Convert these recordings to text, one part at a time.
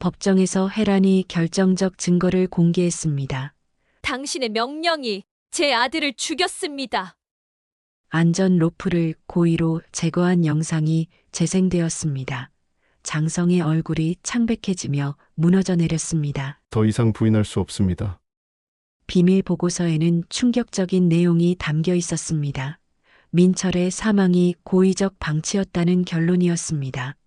법정에서 헤란이 결정적 증거를 공개했습니다. 당신의 명령이 제 아들을 죽였습니다. 안전 로프를 고의로 제거한 영상이 재생되었습니다. 장성의 얼굴이 창백해지며 무너져 내렸습니다. 더 이상 부인할 수 없습니다. 비밀 보고서에는 충격적인 내용이 담겨 있었습니다. 민철의 사망이 고의적 방치였다는 결론이었습니다.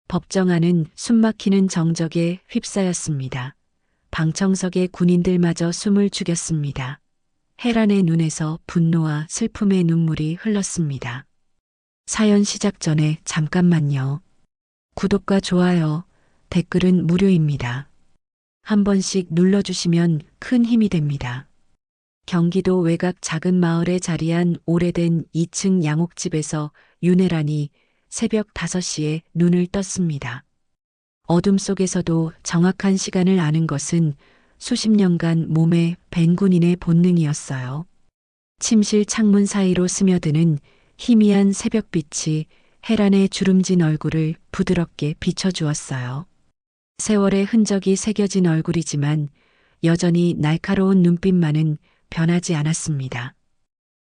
법정 안은 숨막히는 정적에 휩싸였습니다. 방청석의 군인들마저 숨을 죽였습니다. 헤란의 눈에서 분노와 슬픔의 눈물이 흘렀습니다. 사연 시작 전에 잠깐만요. 구독과 좋아요, 댓글은 무료입니다. 한 번씩 눌러주시면 큰 힘이 됩니다. 경기도 외곽 작은 마을에 자리한 오래된 2층 양옥집에서 윤혜란이 새벽 5시에 눈을 떴습니다. 어둠 속에서도 정확한 시간을 아는 것은 수십 년간 몸에 밴 군인의 본능이었어요. 침실 창문 사이로 스며드는 희미한 새벽빛이 헤란의 주름진 얼굴을 부드럽게 비춰주었어요. 세월의 흔적이 새겨진 얼굴이지만 여전히 날카로운 눈빛만은 변하지 않았습니다.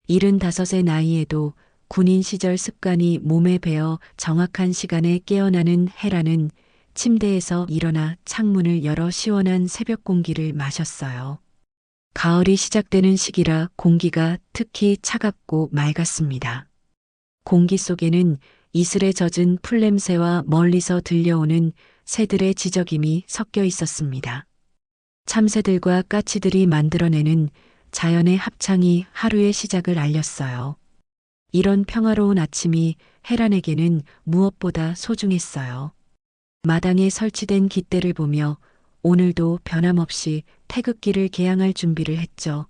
75의 나이에도 군인 시절 습관이 몸에 배어 정확한 시간에 깨어나는 헤란은 침대에서 일어나 창문을 열어 시원한 새벽 공기를 마셨어요. 가을이 시작되는 시기라 공기가 특히 차갑고 맑았습니다. 공기 속에는 이슬에 젖은 풀냄새와 멀리서 들려오는 새들의 지저김이 섞여 있었습니다. 참새들과 까치들이 만들어내는 자연의 합창이 하루의 시작을 알렸어요. 이런 평화로운 아침이 헤란에게는 무엇보다 소중했어요. 마당에 설치된 깃대를 보며 오늘도 변함없이 태극기를 개양할 준비를 했죠.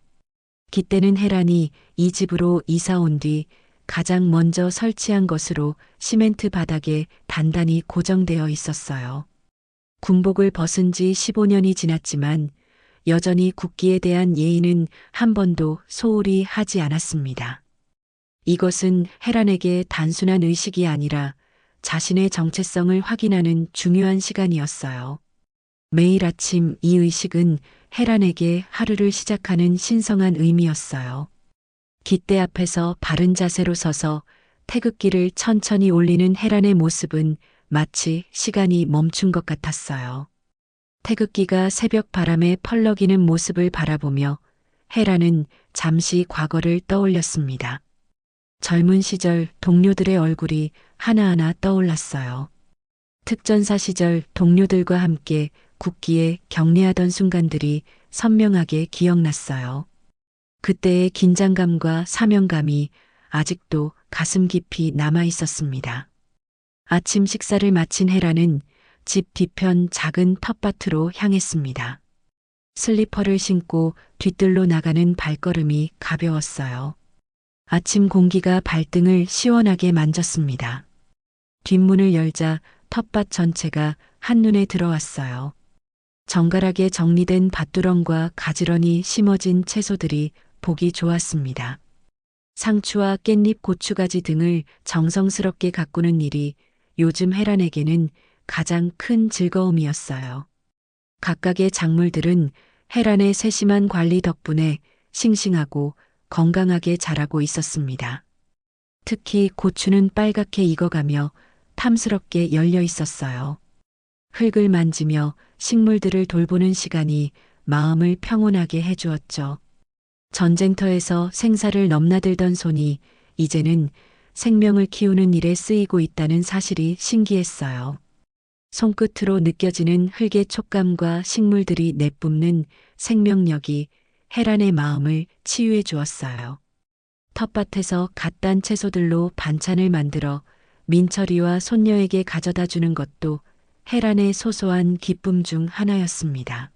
깃대는 헤란이 이 집으로 이사 온 뒤 가장 먼저 설치한 것으로 시멘트 바닥에 단단히 고정되어 있었어요. 군복을 벗은 지 15년이 지났지만 여전히 국기에 대한 예의는 한 번도 소홀히 하지 않았습니다. 이것은 헤란에게 단순한 의식이 아니라 자신의 정체성을 확인하는 중요한 시간이었어요. 매일 아침 이 의식은 헤란에게 하루를 시작하는 신성한 의미였어요. 깃대 앞에서 바른 자세로 서서 태극기를 천천히 올리는 헤란의 모습은 마치 시간이 멈춘 것 같았어요. 태극기가 새벽 바람에 펄럭이는 모습을 바라보며 헤란은 잠시 과거를 떠올렸습니다. 젊은 시절 동료들의 얼굴이 하나하나 떠올랐어요. 특전사 시절 동료들과 함께 국기에 경례하던 순간들이 선명하게 기억났어요. 그때의 긴장감과 사명감이 아직도 가슴 깊이 남아 있었습니다. 아침 식사를 마친 헤란은 집 뒤편 작은 텃밭으로 향했습니다. 슬리퍼를 신고 뒤뜰로 나가는 발걸음이 가벼웠어요. 아침 공기가 발등을 시원하게 만졌습니다. 뒷문을 열자 텃밭 전체가 한눈에 들어왔어요. 정갈하게 정리된 밭두렁과 가지런히 심어진 채소들이 보기 좋았습니다. 상추와 깻잎, 고추가지 등을 정성스럽게 가꾸는 일이 요즘 헤란에게는 가장 큰 즐거움이었어요. 각각의 작물들은 헤란의 세심한 관리 덕분에 싱싱하고 건강하게 자라고 있었습니다. 특히 고추는 빨갛게 익어가며 탐스럽게 열려 있었어요. 흙을 만지며 식물들을 돌보는 시간이 마음을 평온하게 해주었죠. 전쟁터에서 생사를 넘나들던 손이 이제는 생명을 키우는 일에 쓰이고 있다는 사실이 신기했어요. 손끝으로 느껴지는 흙의 촉감과 식물들이 내뿜는 생명력이 헤란의 마음을 치유해 주었어요. 텃밭에서 갓 딴 채소들로 반찬을 만들어 민철이와 손녀에게 가져다 주는 것도 헤란의 소소한 기쁨 중 하나였습니다.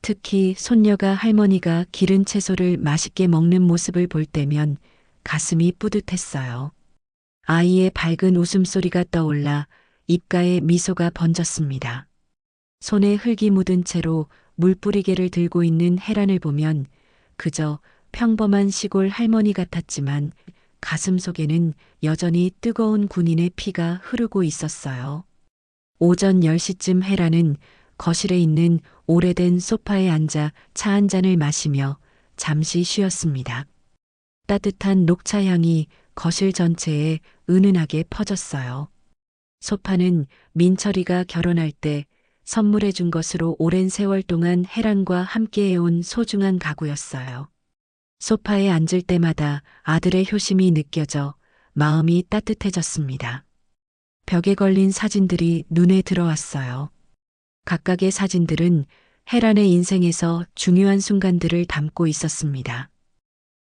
특히 손녀가 할머니가 기른 채소를 맛있게 먹는 모습을 볼 때면 가슴이 뿌듯했어요. 아이의 밝은 웃음소리가 떠올라 입가에 미소가 번졌습니다. 손에 흙이 묻은 채로 물뿌리개를 들고 있는 헤란을 보면 그저 평범한 시골 할머니 같았지만 가슴 속에는 여전히 뜨거운 군인의 피가 흐르고 있었어요. 오전 10시쯤 헤란은 거실에 있는 오래된 소파에 앉아 차 한 잔을 마시며 잠시 쉬었습니다. 따뜻한 녹차 향이 거실 전체에 은은하게 퍼졌어요. 소파는 민철이가 결혼할 때 선물해 준 것으로 오랜 세월 동안 혜란과 함께해온 소중한 가구였어요. 소파에 앉을 때마다 아들의 효심이 느껴져 마음이 따뜻해졌습니다. 벽에 걸린 사진들이 눈에 들어왔어요. 각각의 사진들은 혜란의 인생에서 중요한 순간들을 담고 있었습니다.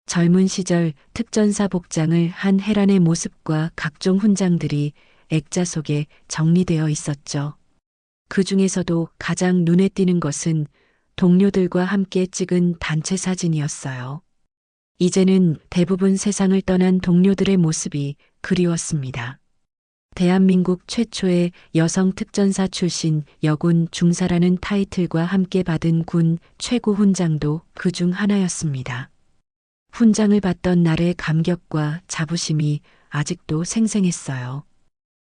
젊은 시절 특전사 복장을 한 혜란의 모습과 각종 훈장들이 액자 속에 정리되어 있었죠. 그 중에서도 가장 눈에 띄는 것은 동료들과 함께 찍은 단체 사진이었어요. 이제는 대부분 세상을 떠난 동료들의 모습이 그리웠습니다. 대한민국 최초의 여성 특전사 출신 여군 중사라는 타이틀과 함께 받은 군 최고 훈장도 그 중 하나였습니다. 훈장을 받던 날의 감격과 자부심이 아직도 생생했어요.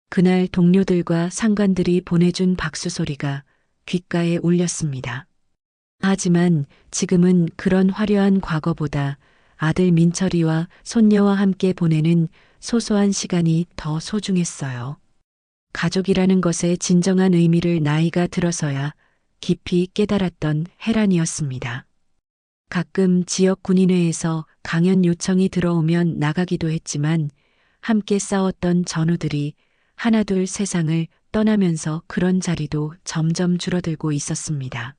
그날 동료들과 상관들이 보내준 박수 소리가 귓가에 울렸습니다. 하지만 지금은 그런 화려한 과거보다 아들 민철이와 손녀와 함께 보내는 소소한 시간이 더 소중했어요. 가족이라는 것의 진정한 의미를 나이가 들어서야 깊이 깨달았던 혜란이었습니다. 가끔 지역 군인회에서 강연 요청이 들어오면 나가기도 했지만 함께 싸웠던 전우들이 하나둘 세상을 떠나면서 그런 자리도 점점 줄어들고 있었습니다.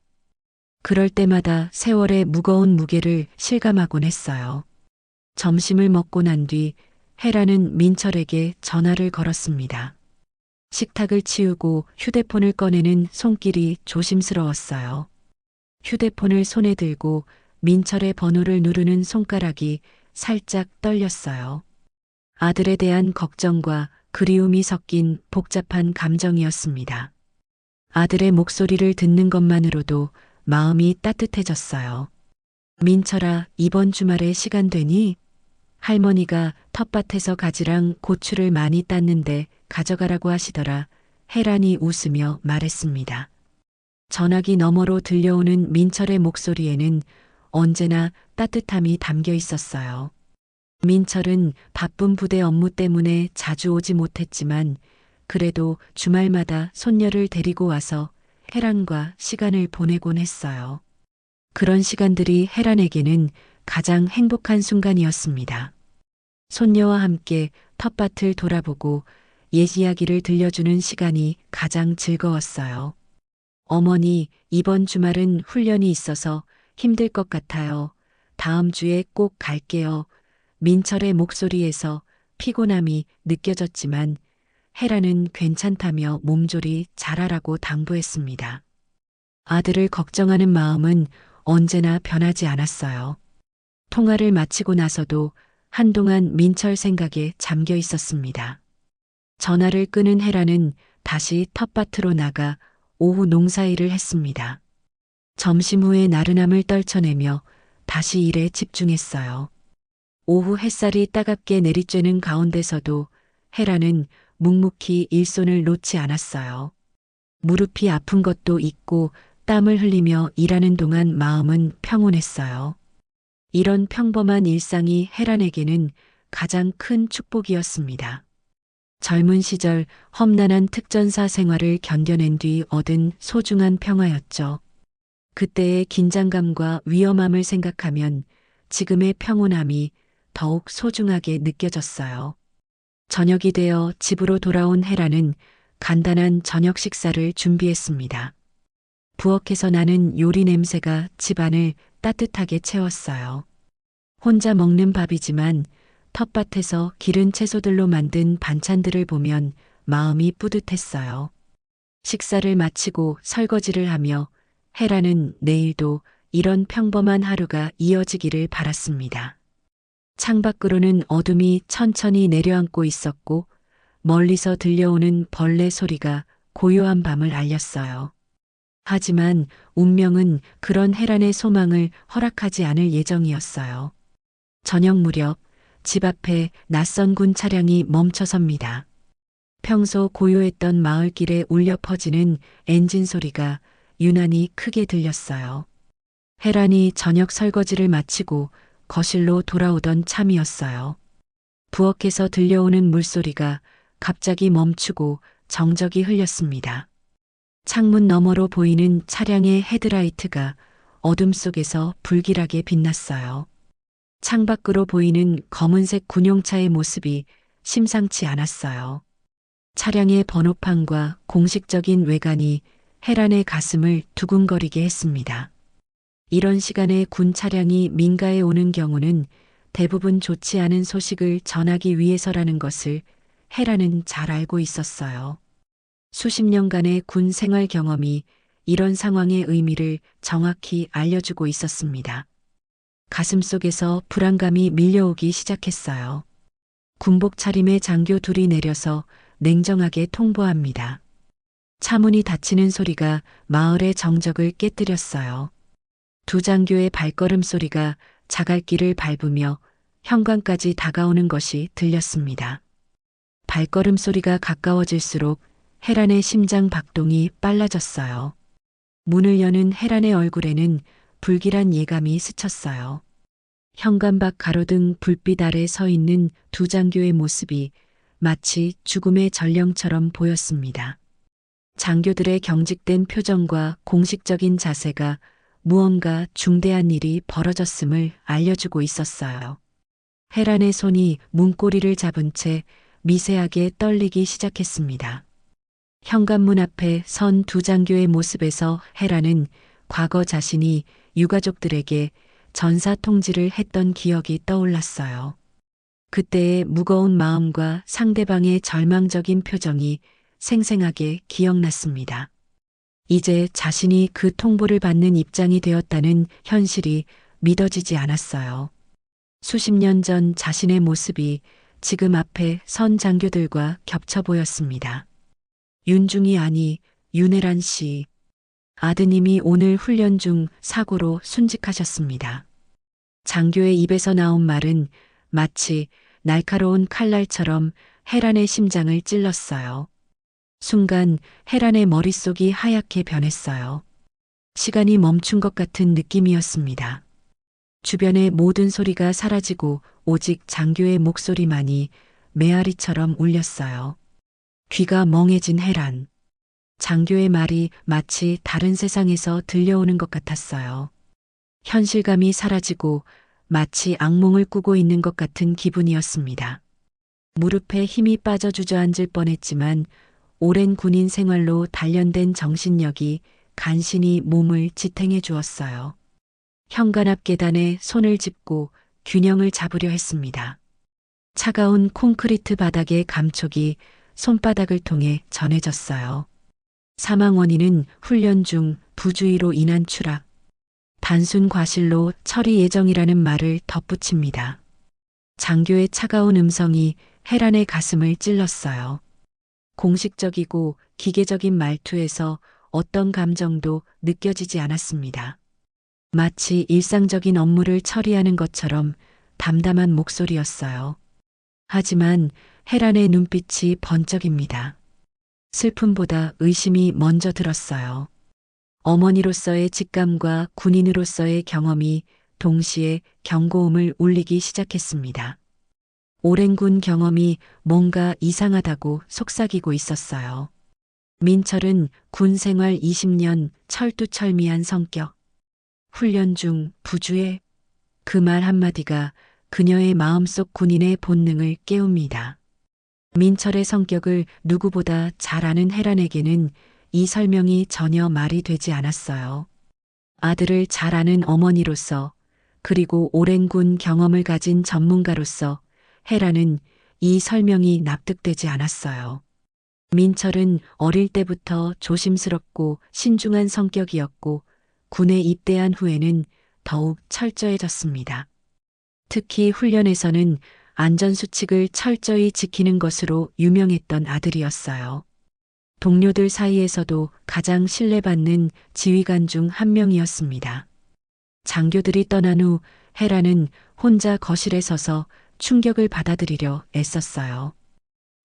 그럴 때마다 세월의 무거운 무게를 실감하곤 했어요. 점심을 먹고 난 뒤 혜란은 민철에게 전화를 걸었습니다. 식탁을 치우고 휴대폰을 꺼내는 손길이 조심스러웠어요. 휴대폰을 손에 들고 민철의 번호를 누르는 손가락이 살짝 떨렸어요. 아들에 대한 걱정과 그리움이 섞인 복잡한 감정이었습니다. 아들의 목소리를 듣는 것만으로도 마음이 따뜻해졌어요. 민철아, 이번 주말에 시간 되니? 할머니가 텃밭에서 가지랑 고추를 많이 땄는데 가져가라고 하시더라. 혜란이 웃으며 말했습니다. 전화기 너머로 들려오는 민철의 목소리에는 언제나 따뜻함이 담겨 있었어요. 민철은 바쁜 부대 업무 때문에 자주 오지 못했지만 그래도 주말마다 손녀를 데리고 와서 혜란과 시간을 보내곤 했어요. 그런 시간들이 혜란에게는 가장 행복한 순간이었습니다. 손녀와 함께 텃밭을 돌아보고 옛 이야기를 들려주는 시간이 가장 즐거웠어요. 어머니, 이번 주말은 훈련이 있어서 힘들 것 같아요. 다음 주에 꼭 갈게요. 민철의 목소리에서 피곤함이 느껴졌지만 혜란은 괜찮다며 몸조리 잘하라고 당부했습니다. 아들을 걱정하는 마음은 언제나 변하지 않았어요. 통화를 마치고 나서도 한동안 민철 생각에 잠겨 있었습니다. 전화를 끊은 혜란은 다시 텃밭으로 나가 오후 농사일을 했습니다. 점심 후에 나른함을 떨쳐내며 다시 일에 집중했어요. 오후 햇살이 따갑게 내리쬐는 가운데서도 혜란은 묵묵히 일손을 놓지 않았어요. 무릎이 아픈 것도 있고 땀을 흘리며 일하는 동안 마음은 평온했어요. 이런 평범한 일상이 혜란에게는 가장 큰 축복이었습니다. 젊은 시절 험난한 특전사 생활을 견뎌낸 뒤 얻은 소중한 평화였죠. 그때의 긴장감과 위험함을 생각하면 지금의 평온함이 더욱 소중하게 느껴졌어요. 저녁이 되어 집으로 돌아온 혜란은 간단한 저녁 식사를 준비했습니다. 부엌에서 나는 요리 냄새가 집안을 따뜻하게 채웠어요. 혼자 먹는 밥이지만 텃밭에서 기른 채소들로 만든 반찬들을 보면 마음이 뿌듯했어요. 식사를 마치고 설거지를 하며 혜란은 내일도 이런 평범한 하루가 이어지기를 바랐습니다. 창밖으로는 어둠이 천천히 내려앉고 있었고 멀리서 들려오는 벌레 소리가 고요한 밤을 알렸어요. 하지만 운명은 그런 혜란의 소망을 허락하지 않을 예정이었어요. 저녁 무렵 집 앞에 낯선 군 차량이 멈춰섭니다. 평소 고요했던 마을길에 울려 퍼지는 엔진 소리가 유난히 크게 들렸어요. 헤란이 저녁 설거지를 마치고 거실로 돌아오던 참이었어요. 부엌에서 들려오는 물소리가 갑자기 멈추고 정적이 흘렸습니다. 창문 너머로 보이는 차량의 헤드라이트가 어둠 속에서 불길하게 빛났어요. 창밖으로 보이는 검은색 군용차의 모습이 심상치 않았어요. 차량의 번호판과 공식적인 외관이 헤란의 가슴을 두근거리게 했습니다. 이런 시간에 군 차량이 민가에 오는 경우는 대부분 좋지 않은 소식을 전하기 위해서라는 것을 헤란은 잘 알고 있었어요. 수십 년간의 군 생활 경험이 이런 상황의 의미를 정확히 알려주고 있었습니다. 가슴속에서 불안감이 밀려오기 시작했어요. 군복 차림의 장교 둘이 내려서 냉정하게 통보합니다. 차문이 닫히는 소리가 마을의 정적을 깨뜨렸어요. 두 장교의 발걸음 소리가 자갈길을 밟으며 현관까지 다가오는 것이 들렸습니다. 발걸음 소리가 가까워질수록 헤란의 심장 박동이 빨라졌어요. 문을 여는 헤란의 얼굴에는 불길한 예감이 스쳤어요. 현관 밖 가로등 불빛 아래 서 있는 두 장교의 모습이 마치 죽음의 전령처럼 보였습니다. 장교들의 경직된 표정과 공식적인 자세가 무언가 중대한 일이 벌어졌음을 알려주고 있었어요. 헤란의 손이 문고리를 잡은 채 미세하게 떨리기 시작했습니다. 현관문 앞에 선 두 장교의 모습에서 헤란은 과거 자신이 유가족들에게 전사 통지를 했던 기억이 떠올랐어요. 그때의 무거운 마음과 상대방의 절망적인 표정이 생생하게 기억났습니다. 이제 자신이 그 통보를 받는 입장이 되었다는 현실이 믿어지지 않았어요. 수십 년 전 자신의 모습이 지금 앞에 선 장교들과 겹쳐 보였습니다. 윤중이 아니 윤혜란 씨. 아드님이 오늘 훈련 중 사고로 순직하셨습니다. 장교의 입에서 나온 말은 마치 날카로운 칼날처럼 헤란의 심장을 찔렀어요. 순간 헤란의 머릿속이 하얗게 변했어요. 시간이 멈춘 것 같은 느낌이었습니다. 주변의 모든 소리가 사라지고 오직 장교의 목소리만이 메아리처럼 울렸어요. 귀가 멍해진 헤란. 장교의 말이 마치 다른 세상에서 들려오는 것 같았어요. 현실감이 사라지고 마치 악몽을 꾸고 있는 것 같은 기분이었습니다. 무릎에 힘이 빠져 주저앉을 뻔했지만 오랜 군인 생활로 단련된 정신력이 간신히 몸을 지탱해 주었어요. 현관 앞 계단에 손을 짚고 균형을 잡으려 했습니다. 차가운 콘크리트 바닥의 감촉이 손바닥을 통해 전해졌어요. 사망 원인은 훈련 중 부주의로 인한 추락. 단순 과실로 처리 예정이라는 말을 덧붙입니다. 장교의 차가운 음성이 헤란의 가슴을 찔렀어요. 공식적이고 기계적인 말투에서 어떤 감정도 느껴지지 않았습니다. 마치 일상적인 업무를 처리하는 것처럼 담담한 목소리였어요. 하지만 헤란의 눈빛이 번쩍입니다. 슬픔보다 의심이 먼저 들었어요. 어머니로서의 직감과 군인으로서의 경험이 동시에 경고음을 울리기 시작했습니다. 오랜 군 경험이 뭔가 이상하다고 속삭이고 있었어요. 민철은 군 생활 20년 철두철미한 성격. 훈련 중 부주의 그 말 한마디가 그녀의 마음속 군인의 본능을 깨웁니다. 민철의 성격을 누구보다 잘 아는 헤란에게는 이 설명이 전혀 말이 되지 않았어요. 아들을 잘 아는 어머니로서 그리고 오랜 군 경험을 가진 전문가로서 헤란은 이 설명이 납득되지 않았어요. 민철은 어릴 때부터 조심스럽고 신중한 성격이었고 군에 입대한 후에는 더욱 철저해졌습니다. 특히 훈련에서는 안전수칙을 철저히 지키는 것으로 유명했던 아들이었어요. 동료들 사이에서도 가장 신뢰받는 지휘관 중 한 명이었습니다. 장교들이 떠난 후 헤라는 혼자 거실에 서서 충격을 받아들이려 애썼어요.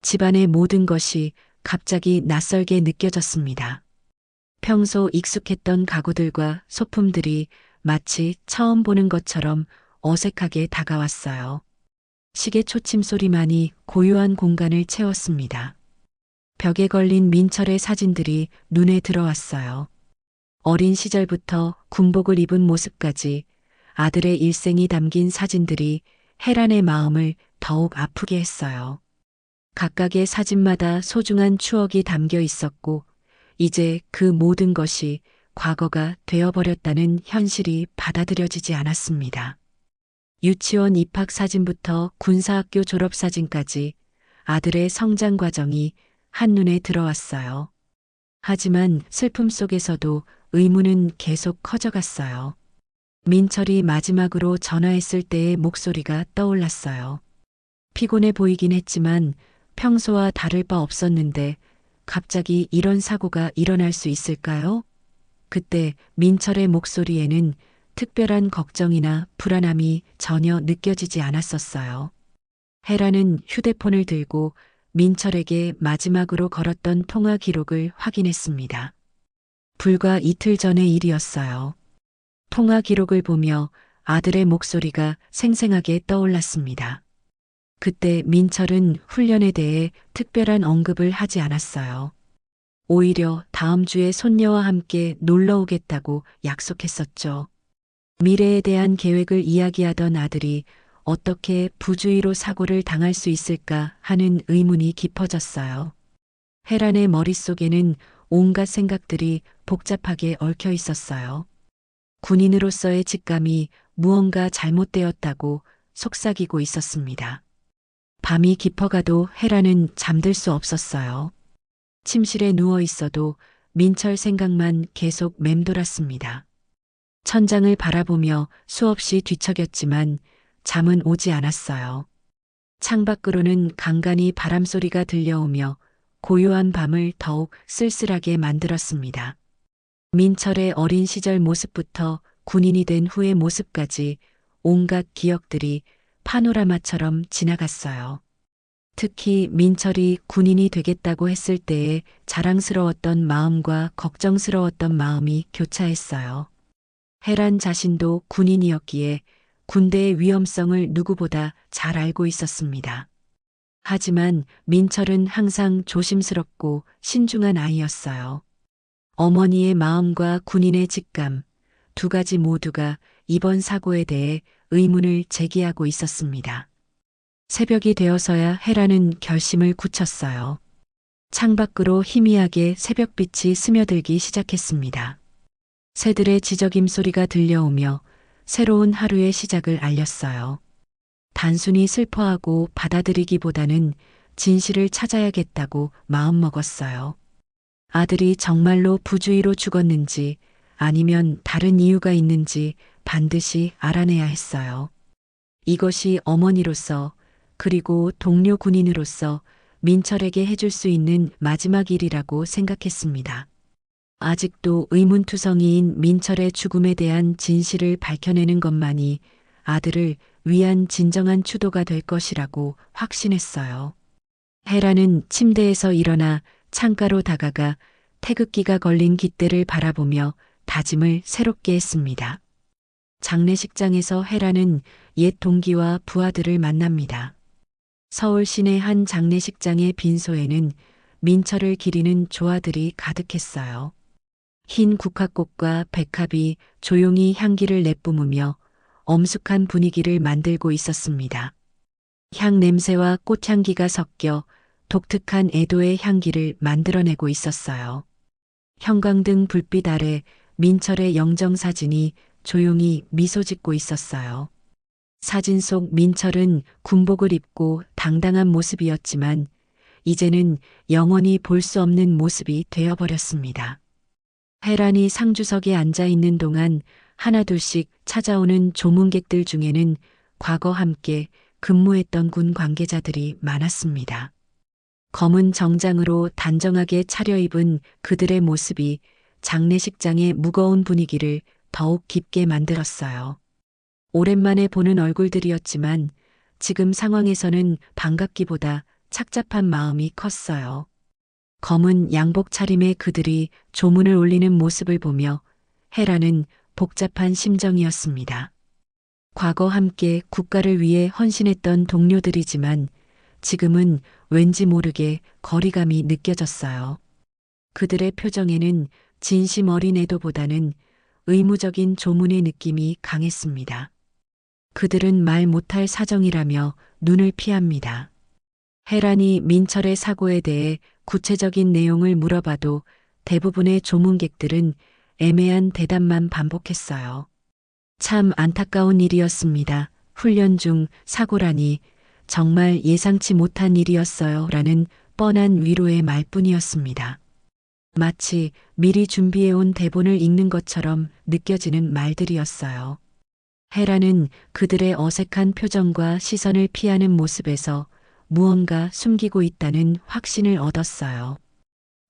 집안의 모든 것이 갑자기 낯설게 느껴졌습니다. 평소 익숙했던 가구들과 소품들이 마치 처음 보는 것처럼 어색하게 다가왔어요. 시계 초침 소리만이 고요한 공간을 채웠습니다. 벽에 걸린 민철의 사진들이 눈에 들어왔어요. 어린 시절부터 군복을 입은 모습까지 아들의 일생이 담긴 사진들이 혜란의 마음을 더욱 아프게 했어요. 각각의 사진마다 소중한 추억이 담겨 있었고, 이제 그 모든 것이 과거가 되어버렸다는 현실이 받아들여지지 않았습니다. 유치원 입학 사진부터 군사학교 졸업 사진까지 아들의 성장 과정이 한눈에 들어왔어요. 하지만 슬픔 속에서도 의문은 계속 커져갔어요. 민철이 마지막으로 전화했을 때의 목소리가 떠올랐어요. 피곤해 보이긴 했지만 평소와 다를 바 없었는데 갑자기 이런 사고가 일어날 수 있을까요? 그때 민철의 목소리에는 특별한 걱정이나 불안함이 전혀 느껴지지 않았었어요. 혜라는 휴대폰을 들고 민철에게 마지막으로 걸었던 통화 기록을 확인했습니다. 불과 이틀 전의 일이었어요. 통화 기록을 보며 아들의 목소리가 생생하게 떠올랐습니다. 그때 민철은 훈련에 대해 특별한 언급을 하지 않았어요. 오히려 다음 주에 손녀와 함께 놀러 오겠다고 약속했었죠. 미래에 대한 계획을 이야기하던 아들이 어떻게 부주의로 사고를 당할 수 있을까 하는 의문이 깊어졌어요. 혜란의 머릿속에는 온갖 생각들이 복잡하게 얽혀 있었어요. 군인으로서의 직감이 무언가 잘못되었다고 속삭이고 있었습니다. 밤이 깊어가도 혜란은 잠들 수 없었어요. 침실에 누워 있어도 민철 생각만 계속 맴돌았습니다. 천장을 바라보며 수없이 뒤척였지만 잠은 오지 않았어요. 창밖으로는 간간히 바람소리가 들려오며 고요한 밤을 더욱 쓸쓸하게 만들었습니다. 민철의 어린 시절 모습부터 군인이 된 후의 모습까지 온갖 기억들이 파노라마처럼 지나갔어요. 특히 민철이 군인이 되겠다고 했을 때의 자랑스러웠던 마음과 걱정스러웠던 마음이 교차했어요. 혜란 자신도 군인이었기에 군대의 위험성을 누구보다 잘 알고 있었습니다. 하지만 민철은 항상 조심스럽고 신중한 아이였어요. 어머니의 마음과 군인의 직감, 두 가지 모두가 이번 사고에 대해 의문을 제기하고 있었습니다. 새벽이 되어서야 혜란은 결심을 굳혔어요. 창밖으로 희미하게 새벽빛이 스며들기 시작했습니다. 새들의 지저귐 소리가 들려오며 새로운 하루의 시작을 알렸어요. 단순히 슬퍼하고 받아들이기보다는 진실을 찾아야겠다고 마음먹었어요. 아들이 정말로 부주의로 죽었는지 아니면 다른 이유가 있는지 반드시 알아내야 했어요. 이것이 어머니로서 그리고 동료 군인으로서 민철에게 해줄 수 있는 마지막 일이라고 생각했습니다. 아직도 의문투성이인 민철의 죽음에 대한 진실을 밝혀내는 것만이 아들을 위한 진정한 추도가 될 것이라고 확신했어요. 혜라는 침대에서 일어나 창가로 다가가 태극기가 걸린 깃대를 바라보며 다짐을 새롭게 했습니다. 장례식장에서 혜라는 옛 동기와 부하들을 만납니다. 서울 시내 한 장례식장의 빈소에는 민철을 기리는 조화들이 가득했어요. 흰 국화꽃과 백합이 조용히 향기를 내뿜으며 엄숙한 분위기를 만들고 있었습니다. 향 냄새와 꽃향기가 섞여 독특한 애도의 향기를 만들어내고 있었어요. 형광등 불빛 아래 민철의 영정사진이 조용히 미소 짓고 있었어요. 사진 속 민철은 군복을 입고 당당한 모습이었지만 이제는 영원히 볼 수 없는 모습이 되어버렸습니다. 혜란이 상주석에 앉아 있는 동안 하나둘씩 찾아오는 조문객들 중에는 과거 함께 근무했던 군 관계자들이 많았습니다. 검은 정장으로 단정하게 차려입은 그들의 모습이 장례식장의 무거운 분위기를 더욱 깊게 만들었어요. 오랜만에 보는 얼굴들이었지만 지금 상황에서는 반갑기보다 착잡한 마음이 컸어요. 검은 양복 차림의 그들이 조문을 올리는 모습을 보며 헤라는 복잡한 심정이었습니다. 과거 함께 국가를 위해 헌신했던 동료들이지만 지금은 왠지 모르게 거리감이 느껴졌어요. 그들의 표정에는 진심 어린 애도보다는 의무적인 조문의 느낌이 강했습니다. 그들은 말 못할 사정이라며 눈을 피합니다. 헤란이 민철의 사고에 대해 구체적인 내용을 물어봐도 대부분의 조문객들은 애매한 대답만 반복했어요. 참 안타까운 일이었습니다. 훈련 중 사고라니 정말 예상치 못한 일이었어요. 라는 뻔한 위로의 말뿐이었습니다. 마치 미리 준비해온 대본을 읽는 것처럼 느껴지는 말들이었어요. 헤라는 그들의 어색한 표정과 시선을 피하는 모습에서 무언가 숨기고 있다는 확신을 얻었어요.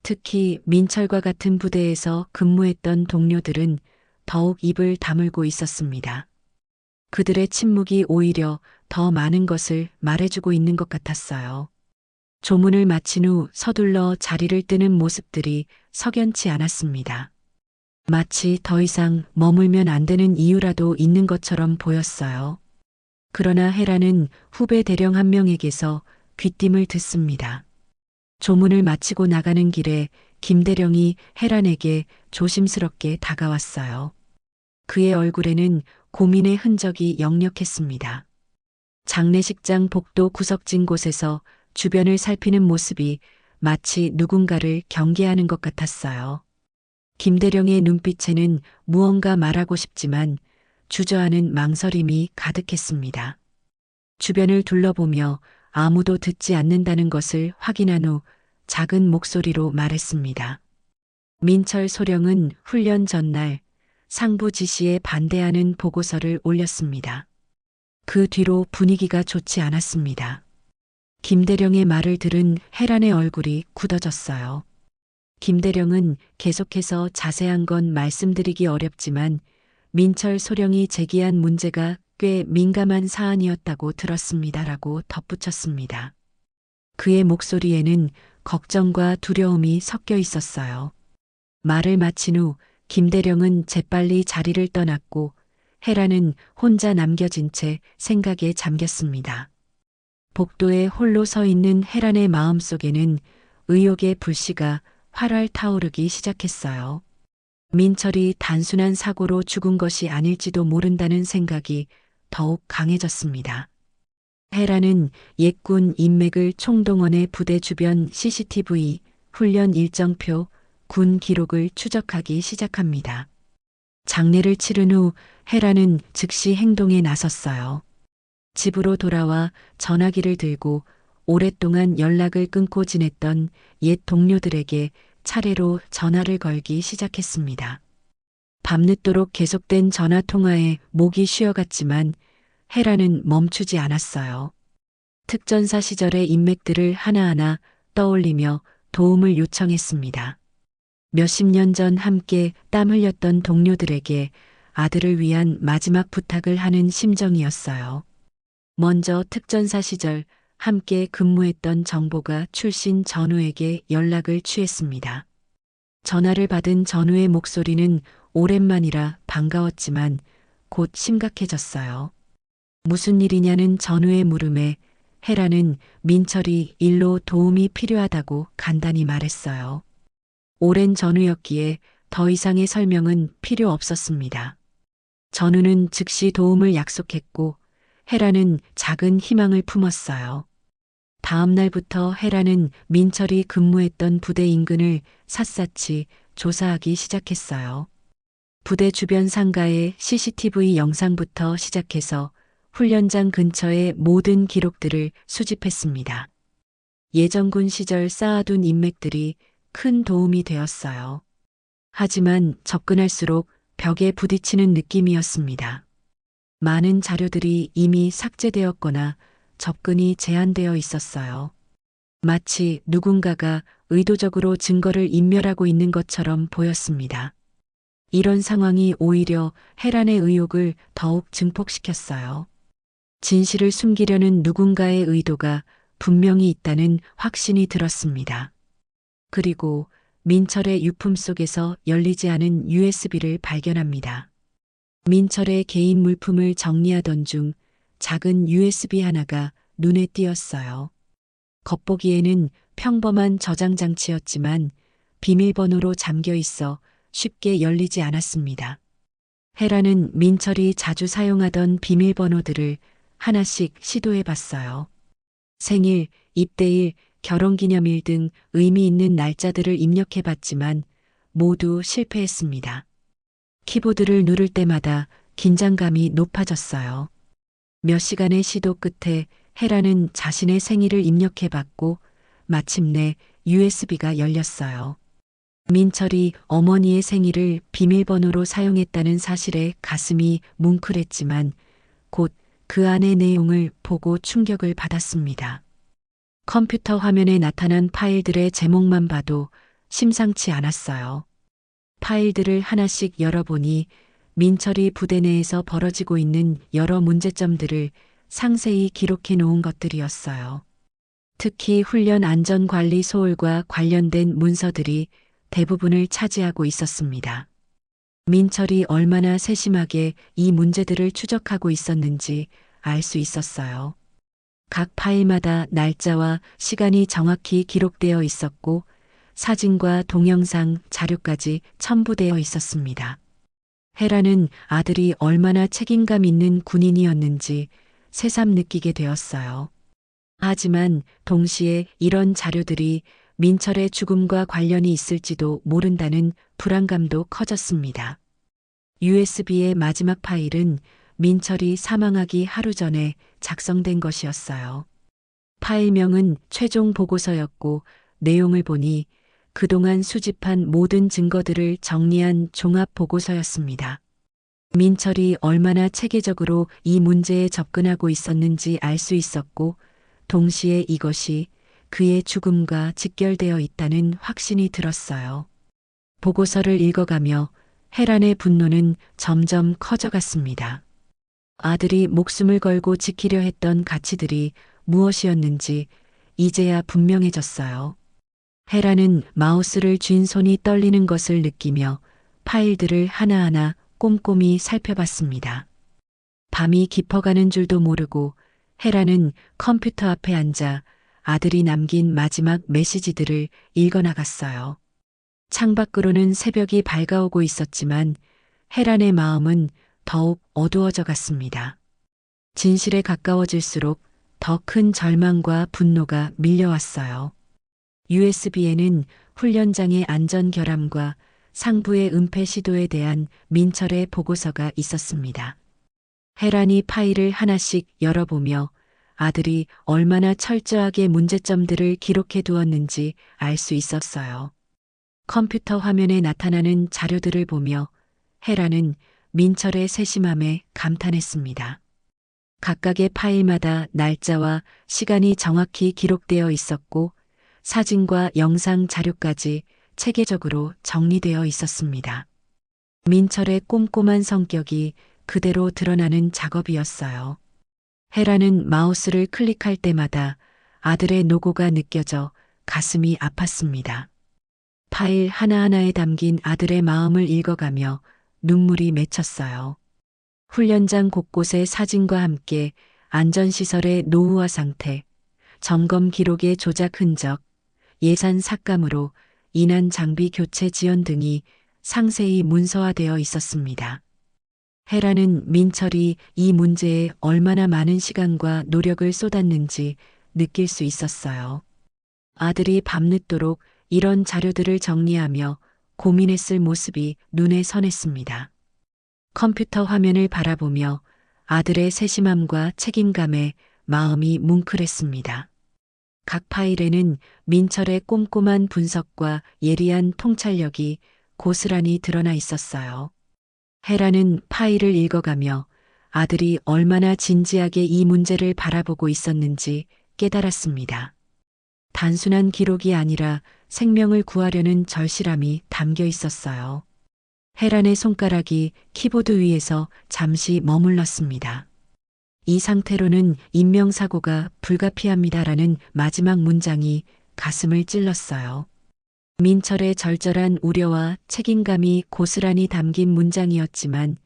특히 민철과 같은 부대에서 근무했던 동료들은 더욱 입을 다물고 있었습니다. 그들의 침묵이 오히려 더 많은 것을 말해주고 있는 것 같았어요. 조문을 마친 후 서둘러 자리를 뜨는 모습들이 석연치 않았습니다. 마치 더 이상 머물면 안 되는 이유라도 있는 것처럼 보였어요. 그러나 헤라는 후배 대령 한 명에게서 귀띔을 듣습니다. 조문을 마치고 나가는 길에 김대령이 헤란에게 조심스럽게 다가왔어요. 그의 얼굴에는 고민의 흔적이 역력했습니다. 장례식장 복도 구석진 곳에서 주변을 살피는 모습이 마치 누군가를 경계하는 것 같았어요. 김대령의 눈빛에는 무언가 말하고 싶지만 주저하는 망설임이 가득했습니다. 주변을 둘러보며 아무도 듣지 않는다는 것을 확인한 후 작은 목소리로 말했습니다. 민철 소령은 훈련 전날 상부 지시에 반대하는 보고서를 올렸습니다. 그 뒤로 분위기가 좋지 않았습니다. 김대령의 말을 들은 헤란의 얼굴이 굳어졌어요. 김대령은 계속해서 자세한 건 말씀드리기 어렵지만 민철 소령이 제기한 문제가 꽤 민감한 사안이었다고 들었습니다라고 덧붙였습니다. 그의 목소리에는 걱정과 두려움이 섞여 있었어요. 말을 마친 후 김대령은 재빨리 자리를 떠났고 헤라는 혼자 남겨진 채 생각에 잠겼습니다. 복도에 홀로 서 있는 헤란의 마음속에는 의욕의 불씨가 활활 타오르기 시작했어요. 민철이 단순한 사고로 죽은 것이 아닐지도 모른다는 생각이 더욱 강해졌습니다. 헤라는 옛군 인맥을 총동원해 부대 주변 CCTV, 훈련 일정표, 군 기록을 추적하기 시작합니다. 장례를 치른 후 헤라는 즉시 행동에 나섰어요. 집으로 돌아와 전화기를 들고 오랫동안 연락을 끊고 지냈던 옛 동료들에게 차례로 전화를 걸기 시작했습니다. 밤늦도록 계속된 전화 통화에 목이 쉬어갔지만 헤라는 멈추지 않았어요. 특전사 시절의 인맥들을 하나하나 떠올리며 도움을 요청했습니다. 몇십 년 전 함께 땀 흘렸던 동료들에게 아들을 위한 마지막 부탁을 하는 심정이었어요. 먼저 특전사 시절 함께 근무했던 정보가 출신 전우에게 연락을 취했습니다. 전화를 받은 전우의 목소리는 오랜만이라 반가웠지만 곧 심각해졌어요. 무슨 일이냐는 전우의 물음에 헤라는 민철이 일로 도움이 필요하다고 간단히 말했어요. 오랜 전우였기에 더 이상의 설명은 필요 없었습니다. 전우는 즉시 도움을 약속했고 헤라는 작은 희망을 품었어요. 다음 날부터 헤라는 민철이 근무했던 부대 인근을 샅샅이 조사하기 시작했어요. 부대 주변 상가의 CCTV 영상부터 시작해서 훈련장 근처의 모든 기록들을 수집했습니다. 예전군 시절 쌓아둔 인맥들이 큰 도움이 되었어요. 하지만 접근할수록 벽에 부딪히는 느낌이었습니다. 많은 자료들이 이미 삭제되었거나 접근이 제한되어 있었어요. 마치 누군가가 의도적으로 증거를 인멸하고 있는 것처럼 보였습니다. 이런 상황이 오히려 헤란의 의욕을 더욱 증폭시켰어요. 진실을 숨기려는 누군가의 의도가 분명히 있다는 확신이 들었습니다. 그리고 민철의 유품 속에서 열리지 않은 USB를 발견합니다. 민철의 개인 물품을 정리하던 중 작은 USB 하나가 눈에 띄었어요. 겉보기에는 평범한 저장 장치였지만 비밀번호로 잠겨 있어 쉽게 열리지 않았습니다. 헤라는 민철이 자주 사용하던 비밀번호들을 하나씩 시도해 봤어요. 생일, 입대일, 결혼기념일 등 의미 있는 날짜들을 입력해 봤지만 모두 실패했습니다. 키보드를 누를 때마다 긴장감이 높아졌어요. 몇 시간의 시도 끝에 헤라는 자신의 생일을 입력해 봤고 마침내 USB가 열렸어요. 민철이 어머니의 생일을 비밀번호로 사용했다는 사실에 가슴이 뭉클했지만 곧 그 안의 내용을 보고 충격을 받았습니다. 컴퓨터 화면에 나타난 파일들의 제목만 봐도 심상치 않았어요. 파일들을 하나씩 열어보니 민철이 부대 내에서 벌어지고 있는 여러 문제점들을 상세히 기록해 놓은 것들이었어요. 특히 훈련 안전관리 소홀과 관련된 문서들이 대부분을 차지하고 있었습니다. 민철이 얼마나 세심하게 이 문제들을 추적하고 있었는지 알 수 있었어요. 각 파일마다 날짜와 시간이 정확히 기록되어 있었고 사진과 동영상, 자료까지 첨부되어 있었습니다. 헤라는 아들이 얼마나 책임감 있는 군인이었는지 새삼 느끼게 되었어요. 하지만 동시에 이런 자료들이 민철의 죽음과 관련이 있을지도 모른다는 불안감도 커졌습니다. USB의 마지막 파일은 민철이 사망하기 하루 전에 작성된 것이었어요. 파일명은 최종 보고서였고 내용을 보니 그동안 수집한 모든 증거들을 정리한 종합 보고서였습니다. 민철이 얼마나 체계적으로 이 문제에 접근하고 있었는지 알 수 있었고 동시에 이것이 그의 죽음과 직결되어 있다는 확신이 들었어요. 보고서를 읽어가며 헤란의 분노는 점점 커져갔습니다. 아들이 목숨을 걸고 지키려 했던 가치들이 무엇이었는지 이제야 분명해졌어요. 헤란은 마우스를 쥔 손이 떨리는 것을 느끼며 파일들을 하나하나 꼼꼼히 살펴봤습니다. 밤이 깊어가는 줄도 모르고 헤란은 컴퓨터 앞에 앉아 아들이 남긴 마지막 메시지들을 읽어나갔어요. 창밖으로는 새벽이 밝아오고 있었지만 헤란의 마음은 더욱 어두워져 갔습니다. 진실에 가까워질수록 더 큰 절망과 분노가 밀려왔어요. USB에는 훈련장의 안전 결함과 상부의 은폐 시도에 대한 민철의 보고서가 있었습니다. 헤란이 파일을 하나씩 열어보며 아들이 얼마나 철저하게 문제점들을 기록해 두었는지 알 수 있었어요. 컴퓨터 화면에 나타나는 자료들을 보며 헤란은 민철의 세심함에 감탄했습니다. 각각의 파일마다 날짜와 시간이 정확히 기록되어 있었고 사진과 영상 자료까지 체계적으로 정리되어 있었습니다. 민철의 꼼꼼한 성격이 그대로 드러나는 작업이었어요. 헤라는 마우스를 클릭할 때마다 아들의 노고가 느껴져 가슴이 아팠습니다. 파일 하나하나에 담긴 아들의 마음을 읽어가며 눈물이 맺혔어요. 훈련장 곳곳의 사진과 함께 안전시설의 노후화 상태, 점검 기록의 조작 흔적, 예산 삭감으로 인한 장비 교체 지연 등이 상세히 문서화되어 있었습니다. 헤라는 민철이 이 문제에 얼마나 많은 시간과 노력을 쏟았는지 느낄 수 있었어요. 아들이 밤늦도록 이런 자료들을 정리하며 고민했을 모습이 눈에 선했습니다. 컴퓨터 화면을 바라보며 아들의 세심함과 책임감에 마음이 뭉클했습니다. 각 파일에는 민철의 꼼꼼한 분석과 예리한 통찰력이 고스란히 드러나 있었어요. 헤라는 파일을 읽어가며 아들이 얼마나 진지하게 이 문제를 바라보고 있었는지 깨달았습니다. 단순한 기록이 아니라 생명을 구하려는 절실함이 담겨 있었어요. 헤란의 손가락이 키보드 위에서 잠시 머물렀습니다. 이 상태로는 인명사고가 불가피합니다라는 마지막 문장이 가슴을 찔렀어요. 민철의 절절한 우려와 책임감이 고스란히 담긴 문장이었지만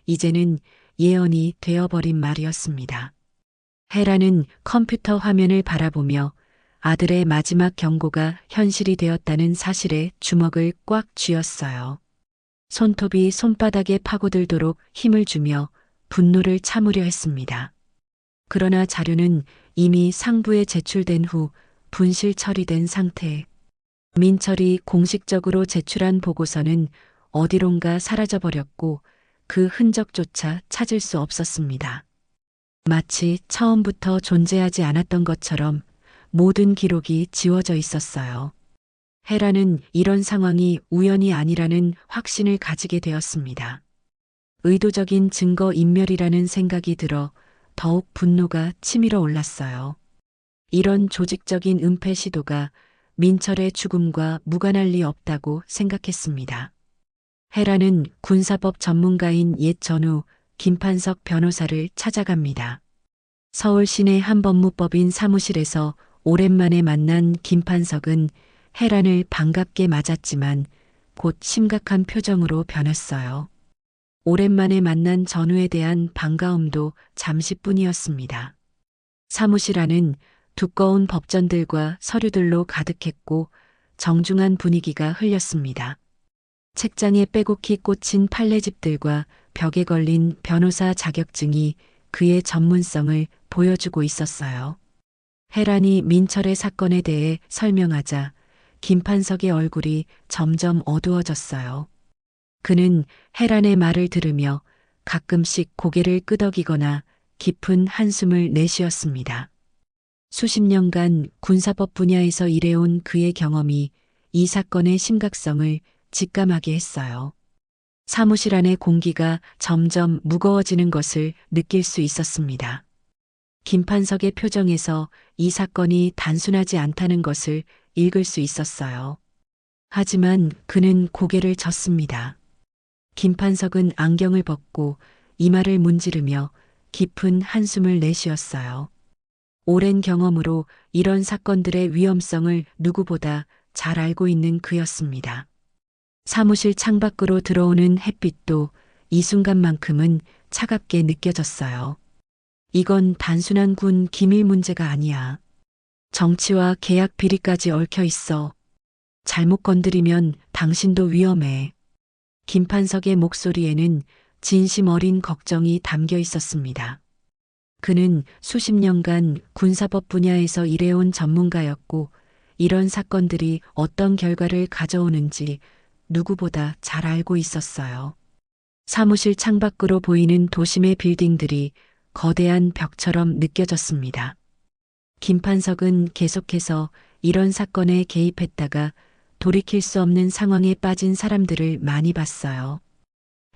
이제는 예언이 되어버린 말이었습니다. 헤라는 컴퓨터 화면을 바라보며 아들의 마지막 경고가 현실이 되었다는 사실에 주먹을 꽉 쥐었어요. 손톱이 손바닥에 파고들도록 힘을 주며 분노를 참으려 했습니다. 그러나 자료는 이미 상부에 제출된 후 분실 처리된 상태. 민철이 공식적으로 제출한 보고서는 어디론가 사라져버렸고 그 흔적조차 찾을 수 없었습니다. 마치 처음부터 존재하지 않았던 것처럼 모든 기록이 지워져 있었어요. 헤라는 이런 상황이 우연이 아니라는 확신을 가지게 되었습니다. 의도적인 증거 인멸이라는 생각이 들어 더욱 분노가 치밀어 올랐어요. 이런 조직적인 은폐 시도가 민철의 죽음과 무관할 리 없다고 생각했습니다. 헤라는 군사법 전문가인 옛 전우 김판석 변호사를 찾아갑니다. 서울 시내 한 법무법인 사무실에서 오랜만에 만난 김판석은 헤란을 반갑게 맞았지만 곧 심각한 표정으로 변했어요. 오랜만에 만난 전우에 대한 반가움도 잠시뿐이었습니다. 사무실 안은 두꺼운 법전들과 서류들로 가득했고 정중한 분위기가 흘렸습니다. 책장에 빼곡히 꽂힌 판례집들과 벽에 걸린 변호사 자격증이 그의 전문성을 보여주고 있었어요. 헤란이 민철의 사건에 대해 설명하자 김판석의 얼굴이 점점 어두워졌어요. 그는 헤란의 말을 들으며 가끔씩 고개를 끄덕이거나 깊은 한숨을 내쉬었습니다. 수십 년간 군사법 분야에서 일해온 그의 경험이 이 사건의 심각성을 직감하게 했어요. 사무실 안의 공기가 점점 무거워지는 것을 느낄 수 있었습니다. 김판석의 표정에서 이 사건이 단순하지 않다는 것을 읽을 수 있었어요. 하지만 그는 고개를 젓습니다. 김판석은 안경을 벗고 이마를 문지르며 깊은 한숨을 내쉬었어요. 오랜 경험으로 이런 사건들의 위험성을 누구보다 잘 알고 있는 그였습니다. 사무실 창밖으로 들어오는 햇빛도 이 순간만큼은 차갑게 느껴졌어요. 이건 단순한 군 기밀 문제가 아니야. 정치와 계약 비리까지 얽혀 있어. 잘못 건드리면 당신도 위험해. 김판석의 목소리에는 진심 어린 걱정이 담겨 있었습니다. 그는 수십 년간 군사법 분야에서 일해온 전문가였고 이런 사건들이 어떤 결과를 가져오는지 누구보다 잘 알고 있었어요. 사무실 창밖으로 보이는 도심의 빌딩들이 거대한 벽처럼 느껴졌습니다. 김판석은 계속해서 이런 사건에 개입했다가 돌이킬 수 없는 상황에 빠진 사람들을 많이 봤어요.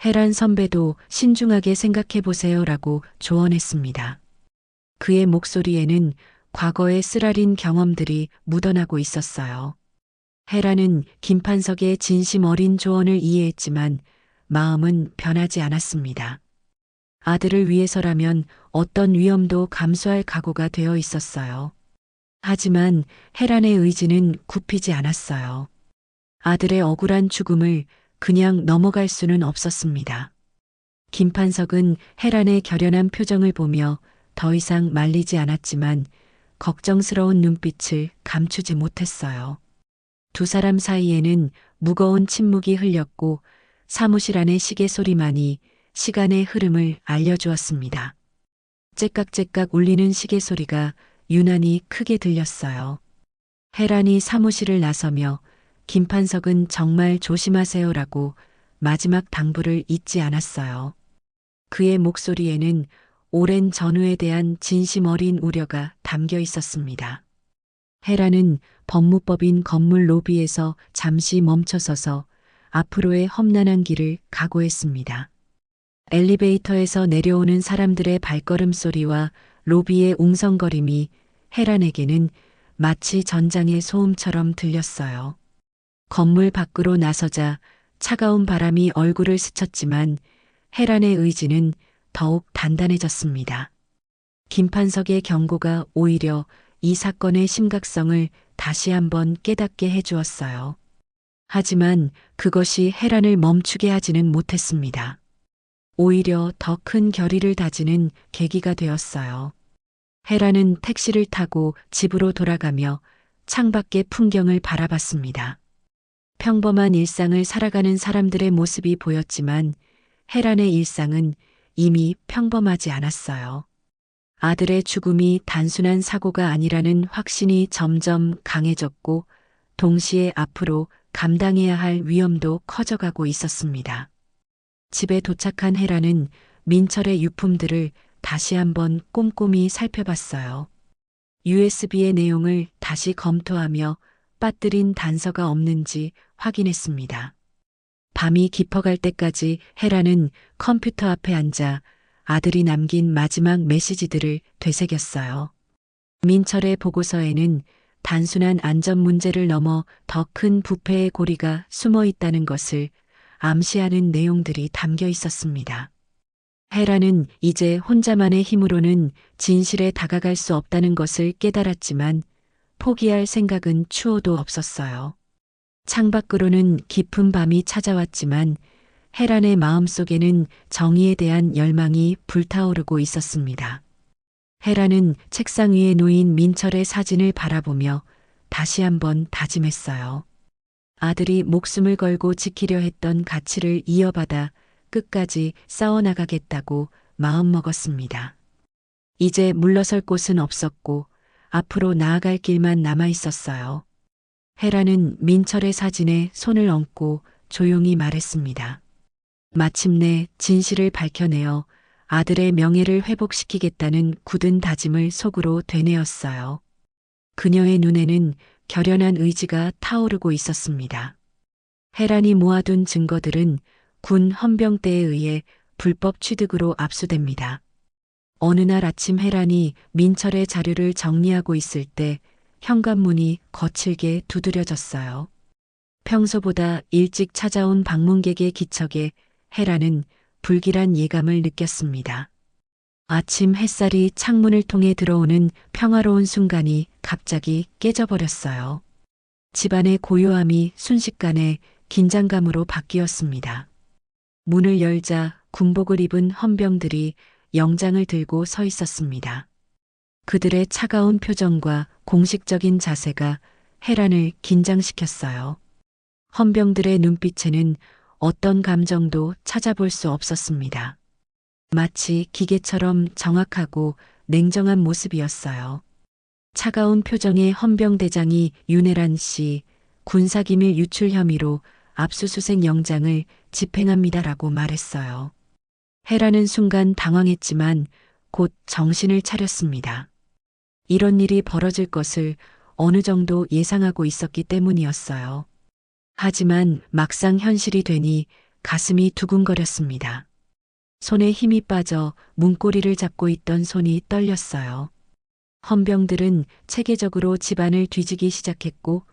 헤란 선배도 신중하게 생각해 보세요라고 조언했습니다. 그의 목소리에는 과거의 쓰라린 경험들이 묻어나고 있었어요. 헤라는 김판석의 진심 어린 조언을 이해했지만 마음은 변하지 않았습니다. 아들을 위해서라면 어떤 위험도 감수할 각오가 되어 있었어요. 하지만 헤란의 의지는 굽히지 않았어요. 아들의 억울한 죽음을 그냥 넘어갈 수는 없었습니다. 김판석은 헤란의 결연한 표정을 보며 더 이상 말리지 않았지만 걱정스러운 눈빛을 감추지 못했어요. 두 사람 사이에는 무거운 침묵이 흘렸고 사무실 안의 시계 소리만이 시간의 흐름을 알려주었습니다. 째깍째깍 울리는 시계 소리가 유난히 크게 들렸어요. 헤란이 사무실을 나서며 김판석은 정말 조심하세요라고 마지막 당부를 잊지 않았어요. 그의 목소리에는 오랜 전후에 대한 진심 어린 우려가 담겨 있었습니다. 헤란은 법무법인 건물 로비에서 잠시 멈춰서서 앞으로의 험난한 길을 각오했습니다. 엘리베이터에서 내려오는 사람들의 발걸음 소리와 로비의 웅성거림이 헤란에게는 마치 전장의 소음처럼 들렸어요. 건물 밖으로 나서자 차가운 바람이 얼굴을 스쳤지만 헤란의 의지는 더욱 단단해졌습니다. 김판석의 경고가 오히려 이 사건의 심각성을 다시 한번 깨닫게 해주었어요. 하지만 그것이 헤란을 멈추게 하지는 못했습니다. 오히려 더 큰 결의를 다지는 계기가 되었어요. 헤라는 택시를 타고 집으로 돌아가며 창밖의 풍경을 바라봤습니다. 평범한 일상을 살아가는 사람들의 모습이 보였지만 헤란의 일상은 이미 평범하지 않았어요. 아들의 죽음이 단순한 사고가 아니라는 확신이 점점 강해졌고 동시에 앞으로 감당해야 할 위험도 커져가고 있었습니다. 집에 도착한 헤라는 민철의 유품들을 다시 한번 꼼꼼히 살펴봤어요. USB의 내용을 다시 검토하며 빠뜨린 단서가 없는지 확인했습니다. 밤이 깊어갈 때까지 헤라는 컴퓨터 앞에 앉아 아들이 남긴 마지막 메시지들을 되새겼어요. 민철의 보고서에는 단순한 안전 문제를 넘어 더 큰 부패의 고리가 숨어 있다는 것을 암시하는 내용들이 담겨 있었습니다. 헤라는 이제 혼자만의 힘으로는 진실에 다가갈 수 없다는 것을 깨달았지만 포기할 생각은 추호도 없었어요. 창밖으로는 깊은 밤이 찾아왔지만 헤란의 마음속에는 정의에 대한 열망이 불타오르고 있었습니다. 헤란은 책상 위에 놓인 민철의 사진을 바라보며 다시 한번 다짐했어요. 아들이 목숨을 걸고 지키려 했던 가치를 이어받아 끝까지 싸워나가겠다고 마음먹었습니다. 이제 물러설 곳은 없었고 앞으로 나아갈 길만 남아 있었어요. 헤라는 민철의 사진에 손을 얹고 조용히 말했습니다. 마침내 진실을 밝혀내어 아들의 명예를 회복시키겠다는 굳은 다짐을 속으로 되뇌었어요. 그녀의 눈에는 결연한 의지가 타오르고 있었습니다. 헤란이 모아둔 증거들은 군 헌병대에 의해 불법 취득으로 압수됩니다. 어느 날 아침 헤란이 민철의 자료를 정리하고 있을 때 현관문이 거칠게 두드려졌어요. 평소보다 일찍 찾아온 방문객의 기척에 헤란은 불길한 예감을 느꼈습니다. 아침 햇살이 창문을 통해 들어오는 평화로운 순간이 갑자기 깨져버렸어요. 집안의 고요함이 순식간에 긴장감으로 바뀌었습니다. 문을 열자 군복을 입은 헌병들이 영장을 들고 서 있었습니다. 그들의 차가운 표정과 공식적인 자세가 헤란을 긴장시켰어요. 헌병들의 눈빛에는 어떤 감정도 찾아볼 수 없었습니다. 마치 기계처럼 정확하고 냉정한 모습이었어요. 차가운 표정의 헌병대장이 윤혜란 씨 군사기밀 유출 혐의로 압수수색 영장을 집행합니다라고 말했어요. 헤라는 순간 당황했지만 곧 정신을 차렸습니다. 이런 일이 벌어질 것을 어느 정도 예상하고 있었기 때문이었어요. 하지만 막상 현실이 되니 가슴이 두근거렸습니다. 손에 힘이 빠져 문고리를 잡고 있던 손이 떨렸어요. 헌병들은 체계적으로 집안을 뒤지기 시작했고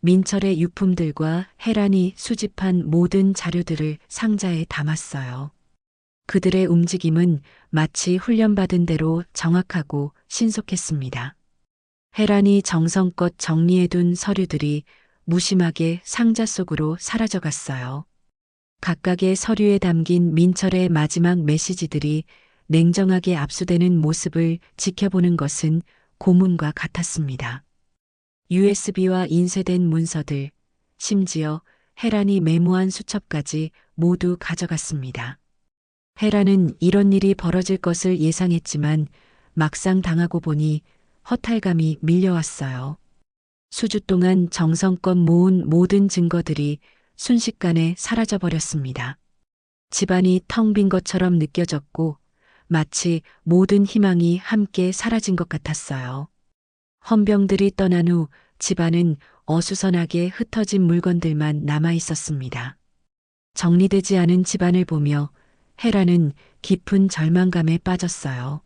민철의 유품들과 헤란이 수집한 모든 자료들을 상자에 담았어요. 그들의 움직임은 마치 훈련받은 대로 정확하고 신속했습니다. 헤란이 정성껏 정리해둔 서류들이 무심하게 상자 속으로 사라져갔어요. 각각의 서류에 담긴 민철의 마지막 메시지들이 냉정하게 압수되는 모습을 지켜보는 것은 고문과 같았습니다. USB와 인쇄된 문서들, 심지어 헤란이 메모한 수첩까지 모두 가져갔습니다. 헤란은 이런 일이 벌어질 것을 예상했지만 막상 당하고 보니 허탈감이 밀려왔어요. 수주 동안 정성껏 모은 모든 증거들이 순식간에 사라져버렸습니다. 집안이 텅 빈 것처럼 느껴졌고 마치 모든 희망이 함께 사라진 것 같았어요. 헌병들이 떠난 후 집안은 어수선하게 흩어진 물건들만 남아 있었습니다. 정리되지 않은 집안을 보며 헤라는 깊은 절망감에 빠졌어요.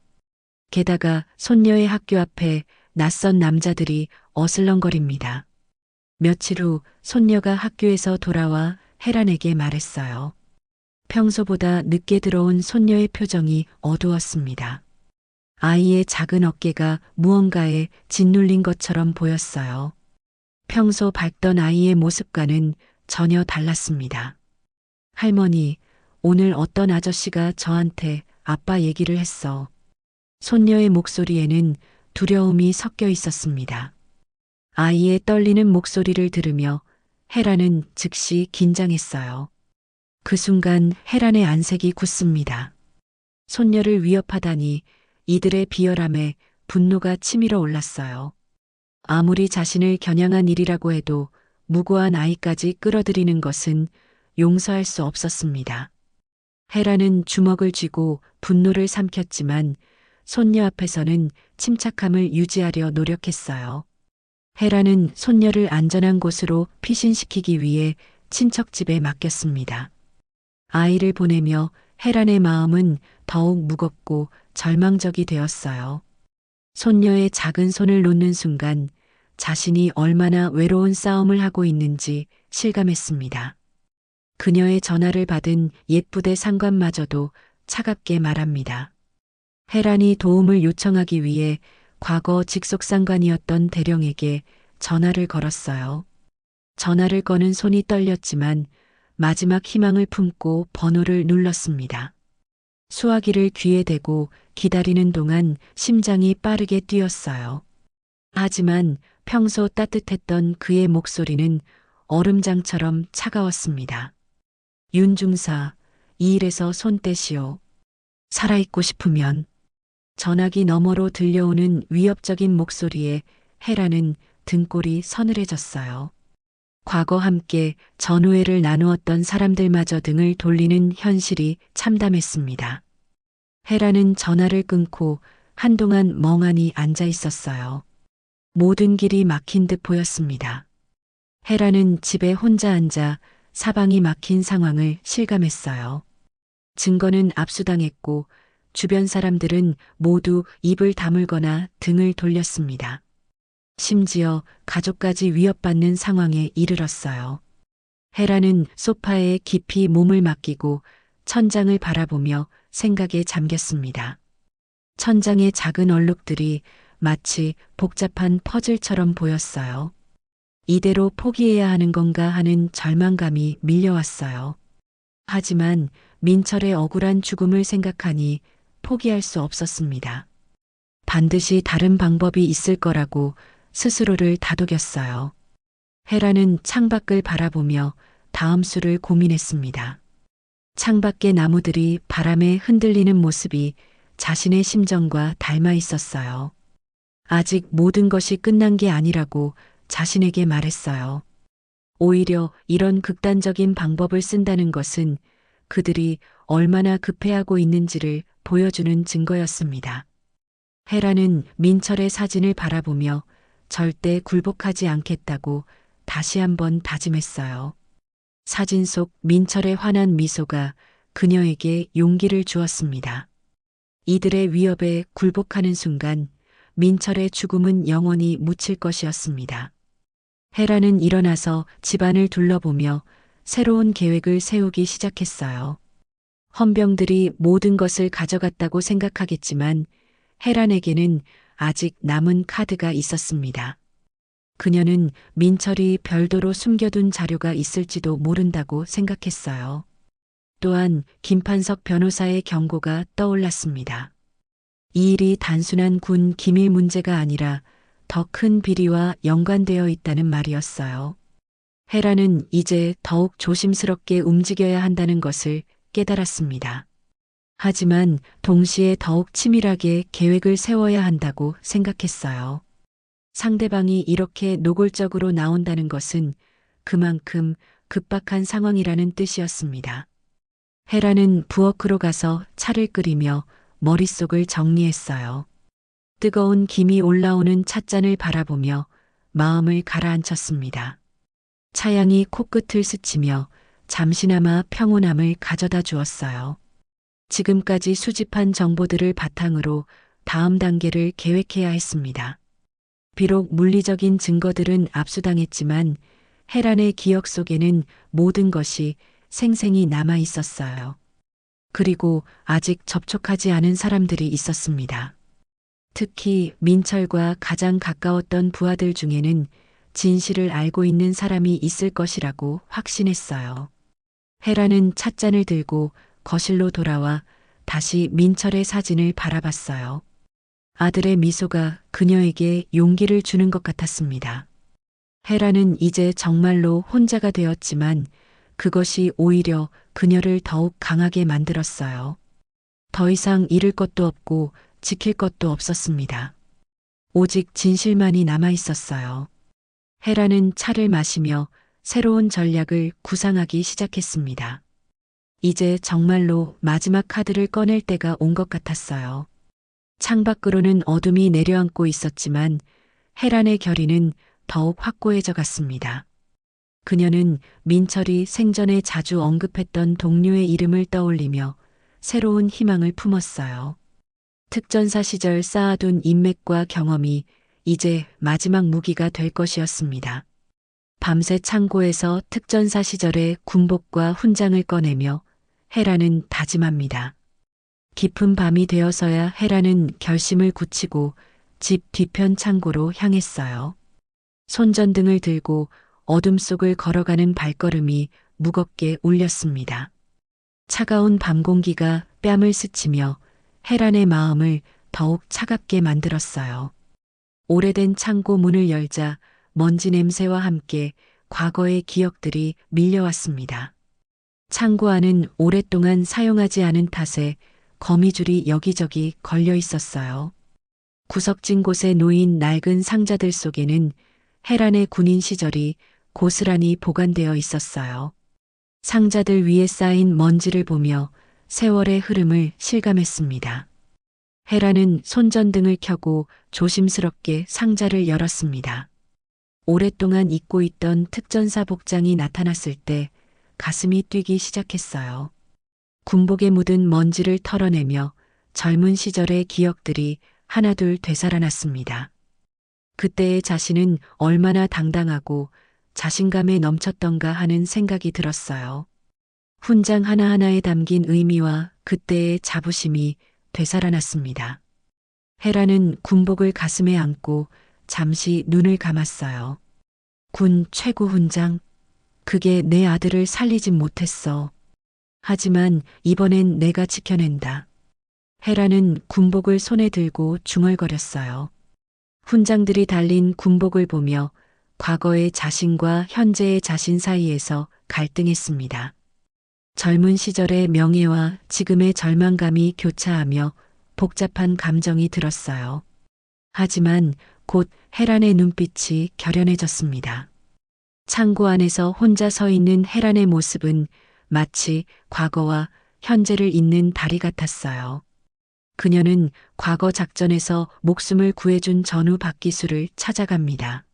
게다가 손녀의 학교 앞에 낯선 남자들이 어슬렁거립니다. 며칠 후 손녀가 학교에서 돌아와 헤란에게 말했어요. 평소보다 늦게 들어온 손녀의 표정이 어두웠습니다. 아이의 작은 어깨가 무언가에 짓눌린 것처럼 보였어요. 평소 밝던 아이의 모습과는 전혀 달랐습니다. 할머니, 오늘 어떤 아저씨가 저한테 아빠 얘기를 했어. 손녀의 목소리에는 두려움이 섞여 있었습니다. 아이의 떨리는 목소리를 들으며 헤라는 즉시 긴장했어요. 그 순간 헤란의 안색이 굳습니다. 손녀를 위협하다니 이들의 비열함에 분노가 치밀어 올랐어요. 아무리 자신을 겨냥한 일이라고 해도 무고한 아이까지 끌어들이는 것은 용서할 수 없었습니다. 헤라는 주먹을 쥐고 분노를 삼켰지만 손녀 앞에서는 침착함을 유지하려 노력했어요. 헤라는 손녀를 안전한 곳으로 피신시키기 위해 친척 집에 맡겼습니다. 아이를 보내며 헤란의 마음은 더욱 무겁고 절망적이 되었어요. 손녀의 작은 손을 놓는 순간 자신이 얼마나 외로운 싸움을 하고 있는지 실감했습니다. 그녀의 전화를 받은 옛부대 상관마저도 차갑게 말합니다. 헤란이 도움을 요청하기 위해 과거 직속상관이었던 대령에게 전화를 걸었어요. 전화를 거는 손이 떨렸지만 마지막 희망을 품고 번호를 눌렀습니다. 수화기를 귀에 대고 기다리는 동안 심장이 빠르게 뛰었어요. 하지만 평소 따뜻했던 그의 목소리는 얼음장처럼 차가웠습니다. 윤중사, 이 일에서 손 떼시오. 살아있고 싶으면. 전화기 너머로 들려오는 위협적인 목소리에 헤라는 등골이 서늘해졌어요. 과거 함께 전우회를 나누었던 사람들마저 등을 돌리는 현실이 참담했습니다. 헤라는 전화를 끊고 한동안 멍하니 앉아 있었어요. 모든 길이 막힌 듯 보였습니다. 헤라는 집에 혼자 앉아 사방이 막힌 상황을 실감했어요. 증거는 압수당했고 주변 사람들은 모두 입을 다물거나 등을 돌렸습니다. 심지어 가족까지 위협받는 상황에 이르렀어요. 헤라는 소파에 깊이 몸을 맡기고 천장을 바라보며 생각에 잠겼습니다. 천장의 작은 얼룩들이 마치 복잡한 퍼즐처럼 보였어요. 이대로 포기해야 하는 건가 하는 절망감이 밀려왔어요. 하지만 민철의 억울한 죽음을 생각하니 포기할 수 없었습니다. 반드시 다른 방법이 있을 거라고 스스로를 다독였어요. 헤라는 창밖을 바라보며 다음 수를 고민했습니다. 창밖의 나무들이 바람에 흔들리는 모습이 자신의 심정과 닮아 있었어요. 아직 모든 것이 끝난 게 아니라고 자신에게 말했어요. 오히려 이런 극단적인 방법을 쓴다는 것은 그들이 얼마나 급해하고 있는지를 보여주는 증거였습니다. 헤라는 민철의 사진을 바라보며 절대 굴복하지 않겠다고 다시 한번 다짐했어요. 사진 속 민철의 환한 미소가 그녀에게 용기를 주었습니다. 이들의 위협에 굴복하는 순간 민철의 죽음은 영원히 묻힐 것이었습니다. 헤라는 일어나서 집안을 둘러보며 새로운 계획을 세우기 시작했어요. 헌병들이 모든 것을 가져갔다고 생각하겠지만 헤란에게는 아직 남은 카드가 있었습니다. 그녀는 민철이 별도로 숨겨둔 자료가 있을지도 모른다고 생각했어요. 또한 김판석 변호사의 경고가 떠올랐습니다. 이 일이 단순한 군 기밀 문제가 아니라 더 큰 비리와 연관되어 있다는 말이었어요. 헤라는 이제 더욱 조심스럽게 움직여야 한다는 것을 깨달았습니다. 하지만 동시에 더욱 치밀하게 계획을 세워야 한다고 생각했어요. 상대방이 이렇게 노골적으로 나온다는 것은 그만큼 급박한 상황이라는 뜻이었습니다. 헤라는 부엌으로 가서 차를 끓이며 머릿속을 정리했어요. 뜨거운 김이 올라오는 찻잔을 바라보며 마음을 가라앉혔습니다. 차향이 코끝을 스치며 잠시나마 평온함을 가져다 주었어요. 지금까지 수집한 정보들을 바탕으로 다음 단계를 계획해야 했습니다. 비록 물리적인 증거들은 압수당했지만 헤란의 기억 속에는 모든 것이 생생히 남아 있었어요. 그리고 아직 접촉하지 않은 사람들이 있었습니다. 특히 민철과 가장 가까웠던 부하들 중에는 진실을 알고 있는 사람이 있을 것이라고 확신했어요. 헤라는 찻잔을 들고 거실로 돌아와 다시 민철의 사진을 바라봤어요. 아들의 미소가 그녀에게 용기를 주는 것 같았습니다. 헤라는 이제 정말로 혼자가 되었지만 그것이 오히려 그녀를 더욱 강하게 만들었어요. 더 이상 잃을 것도 없고 지킬 것도 없었습니다. 오직 진실만이 남아 있었어요. 헤라는 차를 마시며 새로운 전략을 구상하기 시작했습니다. 이제 정말로 마지막 카드를 꺼낼 때가 온 것 같았어요. 창밖으로는 어둠이 내려앉고 있었지만 헤란의 결의는 더욱 확고해져 갔습니다. 그녀는 민철이 생전에 자주 언급했던 동료의 이름을 떠올리며 새로운 희망을 품었어요. 특전사 시절 쌓아둔 인맥과 경험이 이제 마지막 무기가 될 것이었습니다. 밤새 창고에서 특전사 시절의 군복과 훈장을 꺼내며 헤라는 다짐합니다. 깊은 밤이 되어서야 헤라는 결심을 굳히고 집 뒤편 창고로 향했어요. 손전등을 들고 어둠 속을 걸어가는 발걸음이 무겁게 울렸습니다. 차가운 밤 공기가 뺨을 스치며 헤란의 마음을 더욱 차갑게 만들었어요. 오래된 창고 문을 열자 먼지 냄새와 함께 과거의 기억들이 밀려왔습니다. 창고 안은 오랫동안 사용하지 않은 탓에 거미줄이 여기저기 걸려 있었어요. 구석진 곳에 놓인 낡은 상자들 속에는 헤란의 군인 시절이 고스란히 보관되어 있었어요. 상자들 위에 쌓인 먼지를 보며 세월의 흐름을 실감했습니다. 헤란은 손전등을 켜고 조심스럽게 상자를 열었습니다. 오랫동안 잊고 있던 특전사 복장이 나타났을 때 가슴이 뛰기 시작했어요. 군복에 묻은 먼지를 털어내며 젊은 시절의 기억들이 하나둘 되살아났습니다. 그때의 자신은 얼마나 당당하고 자신감에 넘쳤던가 하는 생각이 들었어요. 훈장 하나하나에 담긴 의미와 그때의 자부심이 되살아났습니다. 헤라는 군복을 가슴에 안고 잠시 눈을 감았어요. 군 최고 훈장, 그게 내 아들을 살리진 못했어. 하지만 이번엔 내가 지켜낸다. 헤라는 군복을 손에 들고 중얼거렸어요. 훈장들이 달린 군복을 보며 과거의 자신과 현재의 자신 사이에서 갈등했습니다. 젊은 시절의 명예와 지금의 절망감이 교차하며 복잡한 감정이 들었어요. 하지만 곧 헤란의 눈빛이 결연해졌습니다. 창고 안에서 혼자 서 있는 헤란의 모습은 마치 과거와 현재를 잇는 다리 같았어요. 그녀는 과거 작전에서 목숨을 구해준 전우 박기수를 찾아갑니다.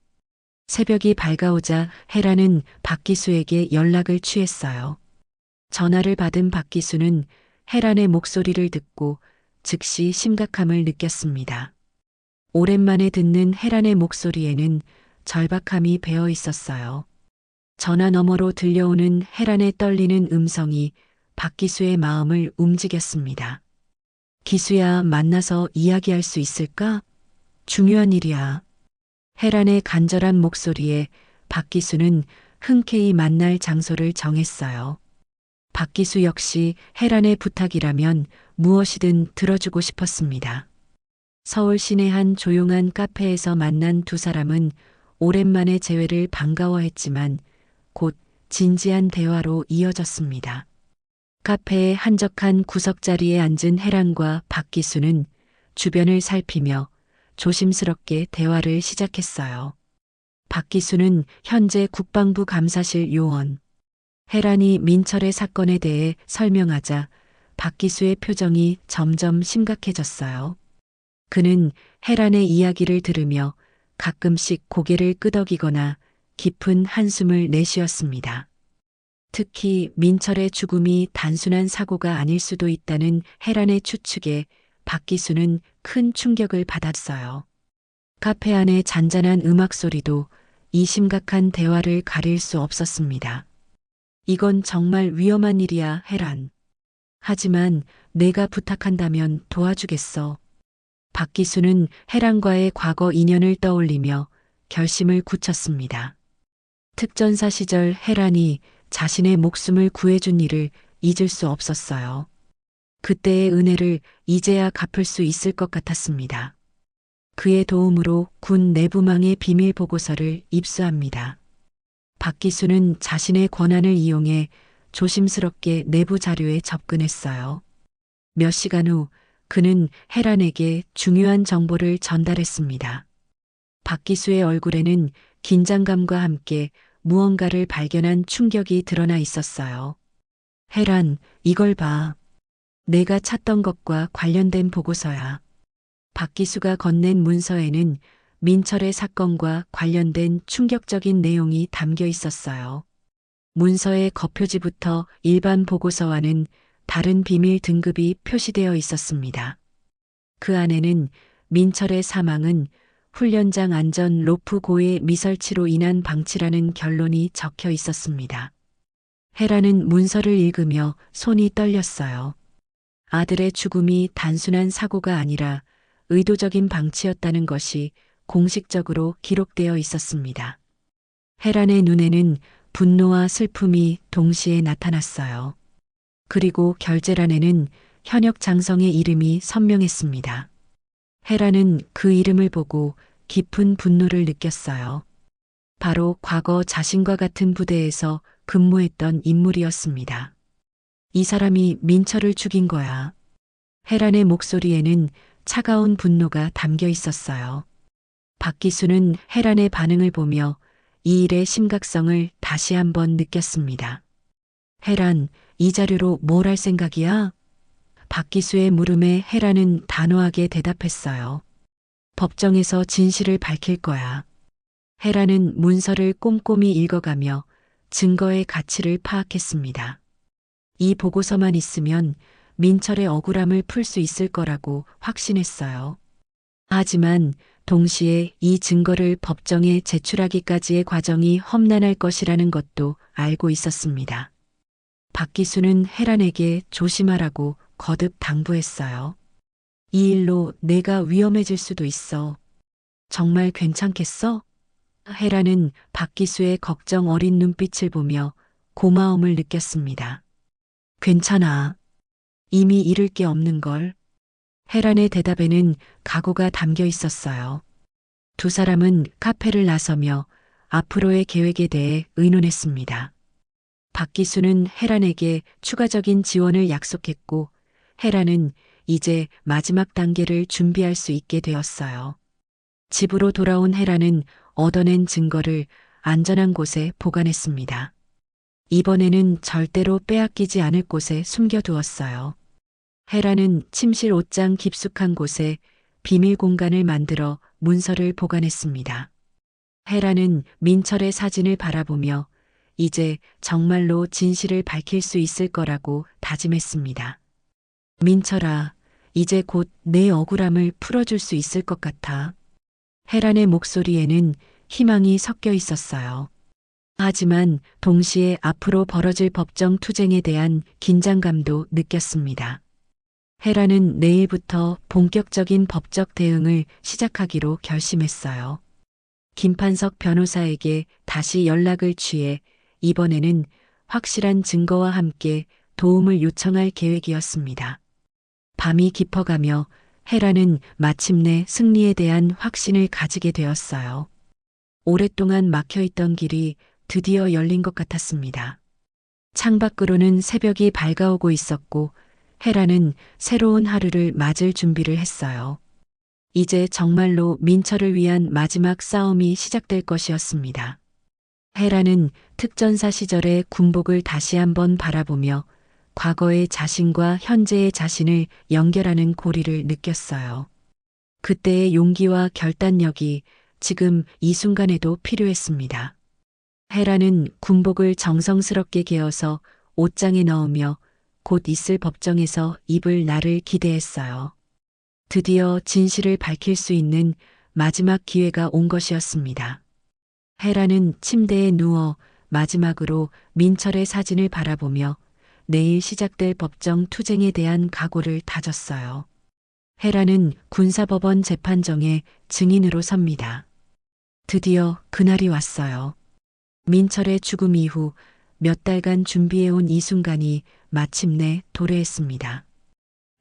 새벽이 밝아오자 헤란은 박기수에게 연락을 취했어요. 전화를 받은 박기수는 헤란의 목소리를 듣고 즉시 심각함을 느꼈습니다. 오랜만에 듣는 헤란의 목소리에는 절박함이 배어 있었어요. 전화 너머로 들려오는 헤란의 떨리는 음성이 박기수의 마음을 움직였습니다. 기수야, 만나서 이야기할 수 있을까? 중요한 일이야. 헤란의 간절한 목소리에 박기수는 흔쾌히 만날 장소를 정했어요. 박기수 역시 헤란의 부탁이라면 무엇이든 들어주고 싶었습니다. 서울 시내 한 조용한 카페에서 만난 두 사람은 오랜만에 재회를 반가워했지만 곧 진지한 대화로 이어졌습니다. 카페의 한적한 구석자리에 앉은 헤란과 박기수는 주변을 살피며 조심스럽게 대화를 시작했어요. 박기수는 현재 국방부 감사실 요원, 헤란이 민철의 사건에 대해 설명하자 박기수의 표정이 점점 심각해졌어요. 그는 헤란의 이야기를 들으며 가끔씩 고개를 끄덕이거나 깊은 한숨을 내쉬었습니다. 특히 민철의 죽음이 단순한 사고가 아닐 수도 있다는 헤란의 추측에 박기수는 큰 충격을 받았어요. 카페 안의 잔잔한 음악 소리도 이 심각한 대화를 가릴 수 없었습니다. 이건 정말 위험한 일이야, 헤란. 하지만 내가 부탁한다면 도와주겠어. 박기수는 헤란과의 과거 인연을 떠올리며 결심을 굳혔습니다. 특전사 시절 헤란이 자신의 목숨을 구해준 일을 잊을 수 없었어요. 그때의 은혜를 이제야 갚을 수 있을 것 같았습니다. 그의 도움으로 군 내부망의 비밀 보고서를 입수합니다. 박기수는 자신의 권한을 이용해 조심스럽게 내부 자료에 접근했어요. 몇 시간 후 그는 헤란에게 중요한 정보를 전달했습니다. 박기수의 얼굴에는 긴장감과 함께 무언가를 발견한 충격이 드러나 있었어요. 헤란, 이걸 봐. 내가 찾던 것과 관련된 보고서야. 박기수가 건넨 문서에는 민철의 사건과 관련된 충격적인 내용이 담겨 있었어요. 문서의 겉표지부터 일반 보고서와는 다른 비밀 등급이 표시되어 있었습니다. 그 안에는 민철의 사망은 훈련장 안전 로프 고의 미설치로 인한 방치라는 결론이 적혀 있었습니다. 헤라는 문서를 읽으며 손이 떨렸어요. 아들의 죽음이 단순한 사고가 아니라 의도적인 방치였다는 것이 공식적으로 기록되어 있었습니다. 헤란의 눈에는 분노와 슬픔이 동시에 나타났어요. 그리고 결재란에는 현역 장성의 이름이 선명했습니다. 헤란은 그 이름을 보고 깊은 분노를 느꼈어요. 바로 과거 자신과 같은 부대에서 근무했던 인물이었습니다. 이 사람이 민철을 죽인 거야. 헤란의 목소리에는 차가운 분노가 담겨 있었어요. 박기수는 헤란의 반응을 보며 이 일의 심각성을 다시 한번 느꼈습니다. 헤란, 이 자료로 뭘 할 생각이야? 박기수의 물음에 헤란은 단호하게 대답했어요. 법정에서 진실을 밝힐 거야. 헤란은 문서를 꼼꼼히 읽어가며 증거의 가치를 파악했습니다. 이 보고서만 있으면 민철의 억울함을 풀 수 있을 거라고 확신했어요. 하지만 동시에 이 증거를 법정에 제출하기까지의 과정이 험난할 것이라는 것도 알고 있었습니다. 박기수는 헤란에게 조심하라고 거듭 당부했어요. 이 일로 내가 위험해질 수도 있어. 정말 괜찮겠어? 헤란은 박기수의 걱정 어린 눈빛을 보며 고마움을 느꼈습니다. 괜찮아. 이미 잃을 게 없는 걸. 헤란의 대답에는 각오가 담겨 있었어요. 두 사람은 카페를 나서며 앞으로의 계획에 대해 의논했습니다. 박기수는 헤란에게 추가적인 지원을 약속했고 헤란은 이제 마지막 단계를 준비할 수 있게 되었어요. 집으로 돌아온 헤란은 얻어낸 증거를 안전한 곳에 보관했습니다. 이번에는 절대로 빼앗기지 않을 곳에 숨겨두었어요. 헤란은 침실 옷장 깊숙한 곳에 비밀 공간을 만들어 문서를 보관했습니다. 헤란은 민철의 사진을 바라보며 이제 정말로 진실을 밝힐 수 있을 거라고 다짐했습니다. 민철아, 이제 곧 내 억울함을 풀어줄 수 있을 것 같아. 헤란의 목소리에는 희망이 섞여 있었어요. 하지만 동시에 앞으로 벌어질 법정 투쟁에 대한 긴장감도 느꼈습니다. 헤란은 내일부터 본격적인 법적 대응을 시작하기로 결심했어요. 김판석 변호사에게 다시 연락을 취해 이번에는 확실한 증거와 함께 도움을 요청할 계획이었습니다. 밤이 깊어가며 헤란은 마침내 승리에 대한 확신을 가지게 되었어요. 오랫동안 막혀있던 길이 드디어 열린 것 같았습니다. 창밖으로는 새벽이 밝아오고 있었고 헤란은 새로운 하루를 맞을 준비를 했어요. 이제 정말로 민철을 위한 마지막 싸움이 시작될 것이었습니다. 헤란은 특전사 시절의 군복을 다시 한번 바라보며 과거의 자신과 현재의 자신을 연결하는 고리를 느꼈어요. 그때의 용기와 결단력이 지금 이 순간에도 필요했습니다. 헤란은 군복을 정성스럽게 개어서 옷장에 넣으며 곧 있을 법정에서 입을 날을 기대했어요. 드디어 진실을 밝힐 수 있는 마지막 기회가 온 것이었습니다. 헤란은 침대에 누워 마지막으로 민철의 사진을 바라보며 내일 시작될 법정 투쟁에 대한 각오를 다졌어요. 헤란은 군사법원 재판정에 증인으로 섭니다. 드디어 그날이 왔어요. 민철의 죽음 이후 몇 달간 준비해온 이 순간이 마침내 도래했습니다.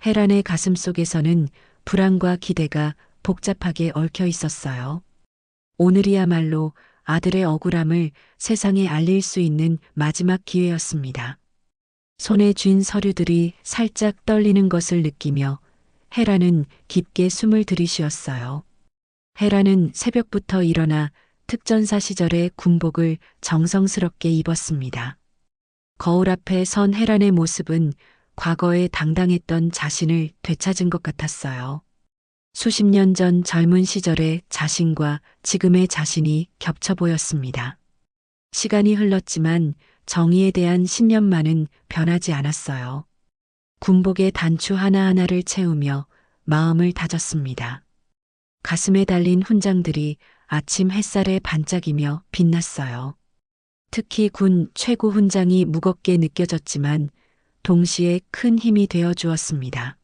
혜란의 가슴 속에서는 불안과 기대가 복잡하게 얽혀 있었어요. 오늘이야말로 아들의 억울함을 세상에 알릴 수 있는 마지막 기회였습니다. 손에 쥔 서류들이 살짝 떨리는 것을 느끼며 혜란은 깊게 숨을 들이쉬었어요. 혜란은 새벽부터 일어나 특전사 시절의 군복을 정성스럽게 입었습니다. 거울 앞에 선 혜란의 모습은 과거에 당당했던 자신을 되찾은 것 같았어요. 수십 년 전 젊은 시절의 자신과 지금의 자신이 겹쳐 보였습니다. 시간이 흘렀지만 정의에 대한 신념만은 변하지 않았어요. 군복의 단추 하나하나를 채우며 마음을 다졌습니다. 가슴에 달린 훈장들이 아침 햇살에 반짝이며 빛났어요. 특히 군 최고 훈장이 무겁게 느껴졌지만 동시에 큰 힘이 되어 주었습니다.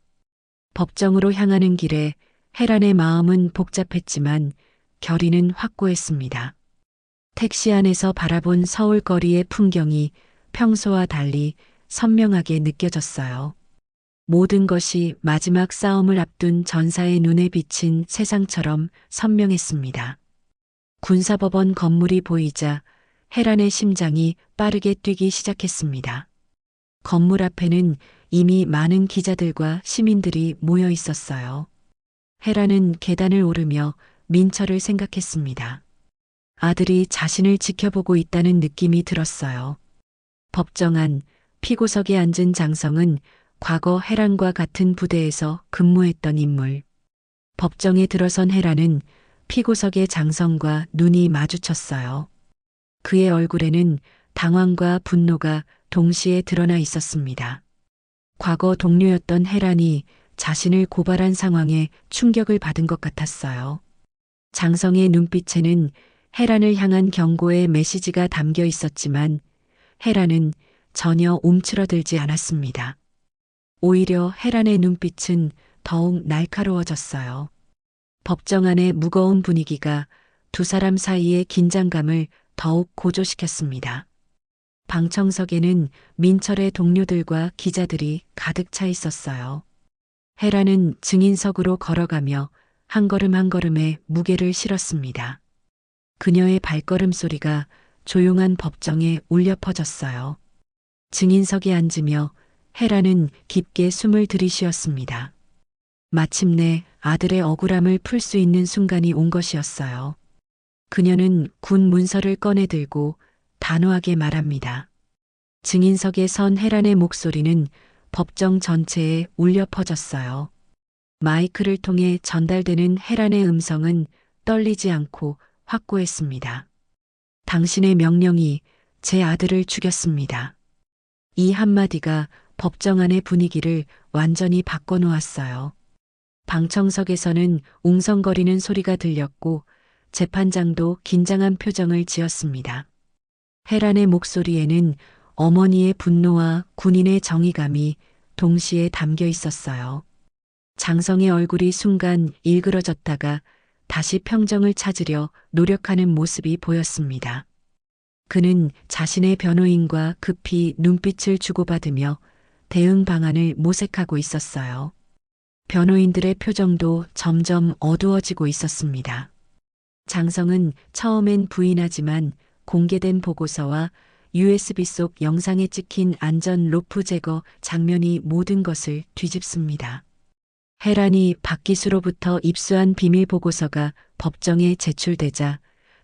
법정으로 향하는 길에 혜란의 마음은 복잡했지만 결의는 확고했습니다. 택시 안에서 바라본 서울거리의 풍경이 평소와 달리 선명하게 느껴졌어요. 모든 것이 마지막 싸움을 앞둔 전사의 눈에 비친 세상처럼 선명했습니다. 군사법원 건물이 보이자 혜란의 심장이 빠르게 뛰기 시작했습니다. 건물 앞에는 이미 많은 기자들과 시민들이 모여 있었어요. 혜란은 계단을 오르며 민철을 생각했습니다. 아들이 자신을 지켜보고 있다는 느낌이 들었어요. 법정 안 피고석에 앉은 장성은 과거 혜란과 같은 부대에서 근무했던 인물. 법정에 들어선 혜란은 피고석의 장성과 눈이 마주쳤어요. 그의 얼굴에는 당황과 분노가 동시에 드러나 있었습니다. 과거 동료였던 혜란이 자신을 고발한 상황에 충격을 받은 것 같았어요. 장성의 눈빛에는 혜란을 향한 경고의 메시지가 담겨 있었지만 혜란은 전혀 움츠러들지 않았습니다. 오히려 혜란의 눈빛은 더욱 날카로워졌어요. 법정 안의 무거운 분위기가 두 사람 사이의 긴장감을 더욱 고조시켰습니다. 방청석에는 민철의 동료들과 기자들이 가득 차 있었어요. 혜란은 증인석으로 걸어가며 한 걸음 한 걸음에 무게를 실었습니다. 그녀의 발걸음 소리가 조용한 법정에 울려 퍼졌어요. 증인석에 앉으며 혜란은 깊게 숨을 들이쉬었습니다. 마침내 아들의 억울함을 풀 수 있는 순간이 온 것이었어요. 그녀는 군 문서를 꺼내 들고 단호하게 말합니다. 증인석에 선 혜란의 목소리는 법정 전체에 울려 퍼졌어요. 마이크를 통해 전달되는 혜란의 음성은 떨리지 않고 확고했습니다. 당신의 명령이 제 아들을 죽였습니다. 이 한마디가 법정 안의 분위기를 완전히 바꿔놓았어요. 방청석에서는 웅성거리는 소리가 들렸고 재판장도 긴장한 표정을 지었습니다. 혜란의 목소리에는 어머니의 분노와 군인의 정의감이 동시에 담겨 있었어요. 장성의 얼굴이 순간 일그러졌다가 다시 평정을 찾으려 노력하는 모습이 보였습니다. 그는 자신의 변호인과 급히 눈빛을 주고받으며 대응 방안을 모색하고 있었어요. 변호인들의 표정도 점점 어두워지고 있었습니다. 장성은 처음엔 부인하지만 공개된 보고서와 USB 속 영상에 찍힌 안전 로프 제거 장면이 모든 것을 뒤집습니다. 혜란이 박기수로부터 입수한 비밀 보고서가 법정에 제출되자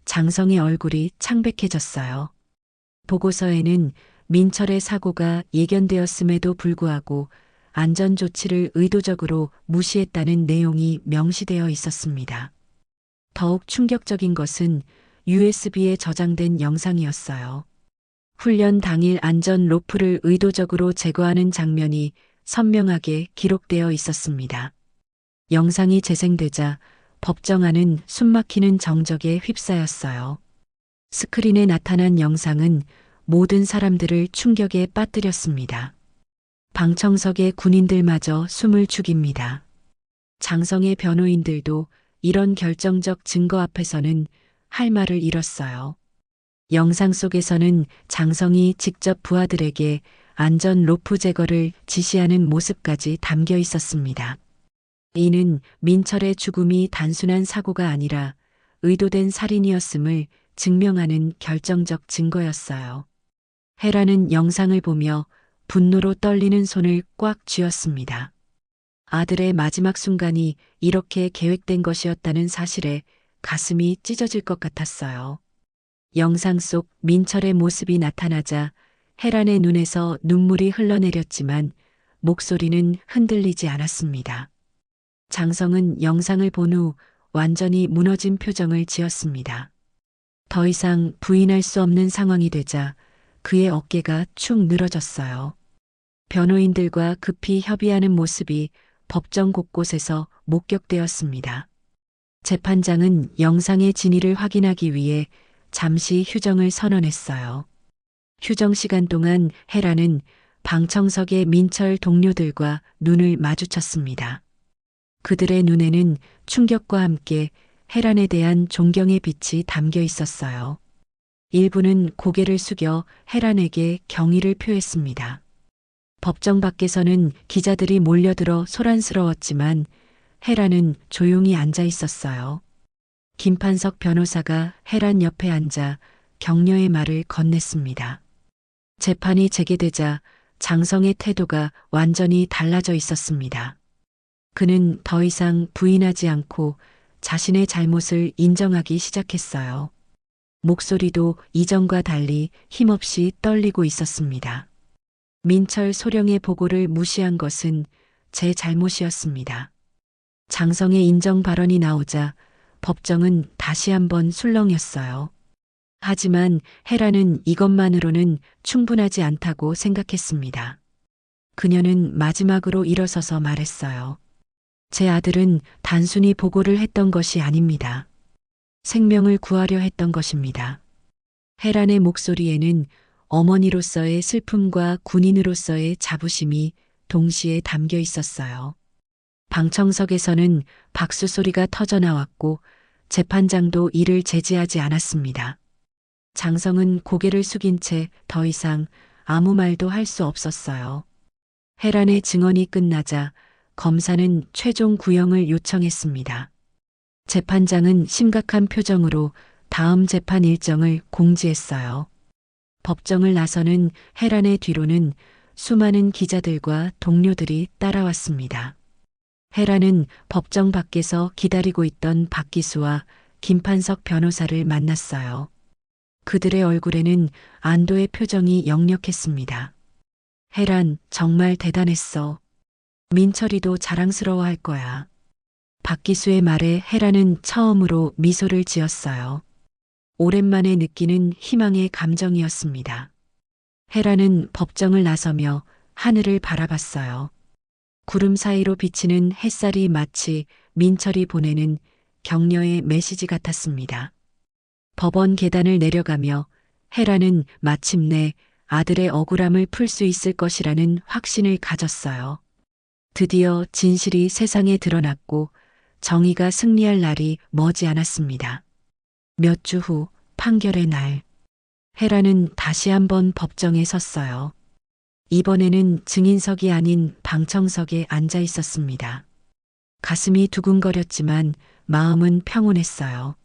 장성의 얼굴이 창백해졌어요. 보고서에는 민철의 사고가 예견되었음에도 불구하고 안전조치를 의도적으로 무시했다는 내용이 명시되어 있었습니다. 더욱 충격적인 것은 USB에 저장된 영상이었어요. 훈련 당일 안전 로프를 의도적으로 제거하는 장면이 선명하게 기록되어 있었습니다. 영상이 재생되자 법정 안은 숨막히는 정적에 휩싸였어요. 스크린에 나타난 영상은 모든 사람들을 충격에 빠뜨렸습니다. 방청석의 군인들마저 숨을 죽입니다. 장성의 변호인들도 이런 결정적 증거 앞에서는 할 말을 잃었어요. 영상 속에서는 장성이 직접 부하들에게 안전 로프 제거를 지시하는 모습까지 담겨 있었습니다. 이는 민철의 죽음이 단순한 사고가 아니라 의도된 살인이었음을 증명하는 결정적 증거였어요. 헤라는 영상을 보며 분노로 떨리는 손을 꽉 쥐었습니다. 아들의 마지막 순간이 이렇게 계획된 것이었다는 사실에 가슴이 찢어질 것 같았어요. 영상 속 민철의 모습이 나타나자 헤란의 눈에서 눈물이 흘러내렸지만 목소리는 흔들리지 않았습니다. 장성은 영상을 본 후 완전히 무너진 표정을 지었습니다. 더 이상 부인할 수 없는 상황이 되자 그의 어깨가 축 늘어졌어요. 변호인들과 급히 협의하는 모습이 법정 곳곳에서 목격되었습니다. 재판장은 영상의 진위를 확인하기 위해 잠시 휴정을 선언했어요. 휴정 시간 동안 헤라는 방청석의 민철 동료들과 눈을 마주쳤습니다. 그들의 눈에는 충격과 함께 헤란에 대한 존경의 빛이 담겨 있었어요. 일부는 고개를 숙여 헤란에게 경의를 표했습니다. 법정 밖에서는 기자들이 몰려들어 소란스러웠지만 헤란은 조용히 앉아 있었어요. 김판석 변호사가 헤란 옆에 앉아 격려의 말을 건넸습니다. 재판이 재개되자 장성의 태도가 완전히 달라져 있었습니다. 그는 더 이상 부인하지 않고 자신의 잘못을 인정하기 시작했어요. 목소리도 이전과 달리 힘없이 떨리고 있었습니다. 민철 소령의 보고를 무시한 것은 제 잘못이었습니다. 장성의 인정 발언이 나오자 법정은 다시 한번 술렁였어요. 하지만 헤라는 이것만으로는 충분하지 않다고 생각했습니다. 그녀는 마지막으로 일어서서 말했어요. 제 아들은 단순히 보고를 했던 것이 아닙니다. 생명을 구하려 했던 것입니다. 헤란의 목소리에는 어머니로서의 슬픔과 군인으로서의 자부심이 동시에 담겨 있었어요. 방청석에서는 박수 소리가 터져나왔고 재판장도 이를 제지하지 않았습니다. 장성은 고개를 숙인 채 더 이상 아무 말도 할 수 없었어요. 헤란의 증언이 끝나자 검사는 최종 구형을 요청했습니다. 재판장은 심각한 표정으로 다음 재판 일정을 공지했어요. 법정을 나서는 헤란의 뒤로는 수많은 기자들과 동료들이 따라왔습니다. 헤란은 법정 밖에서 기다리고 있던 박기수와 김판석 변호사를 만났어요. 그들의 얼굴에는 안도의 표정이 역력했습니다. 헤란, 정말 대단했어. 민철이도 자랑스러워할 거야. 박기수의 말에 헤란은 처음으로 미소를 지었어요. 오랜만에 느끼는 희망의 감정이었습니다. 헤란은 법정을 나서며 하늘을 바라봤어요. 구름 사이로 비치는 햇살이 마치 민철이 보내는 격려의 메시지 같았습니다. 법원 계단을 내려가며 헤란은 마침내 아들의 억울함을 풀 수 있을 것이라는 확신을 가졌어요. 드디어 진실이 세상에 드러났고 정의가 승리할 날이 머지 않았습니다. 몇 주 후 판결의 날, 헤라는 다시 한번 법정에 섰어요. 이번에는 증인석이 아닌 방청석에 앉아 있었습니다. 가슴이 두근거렸지만 마음은 평온했어요.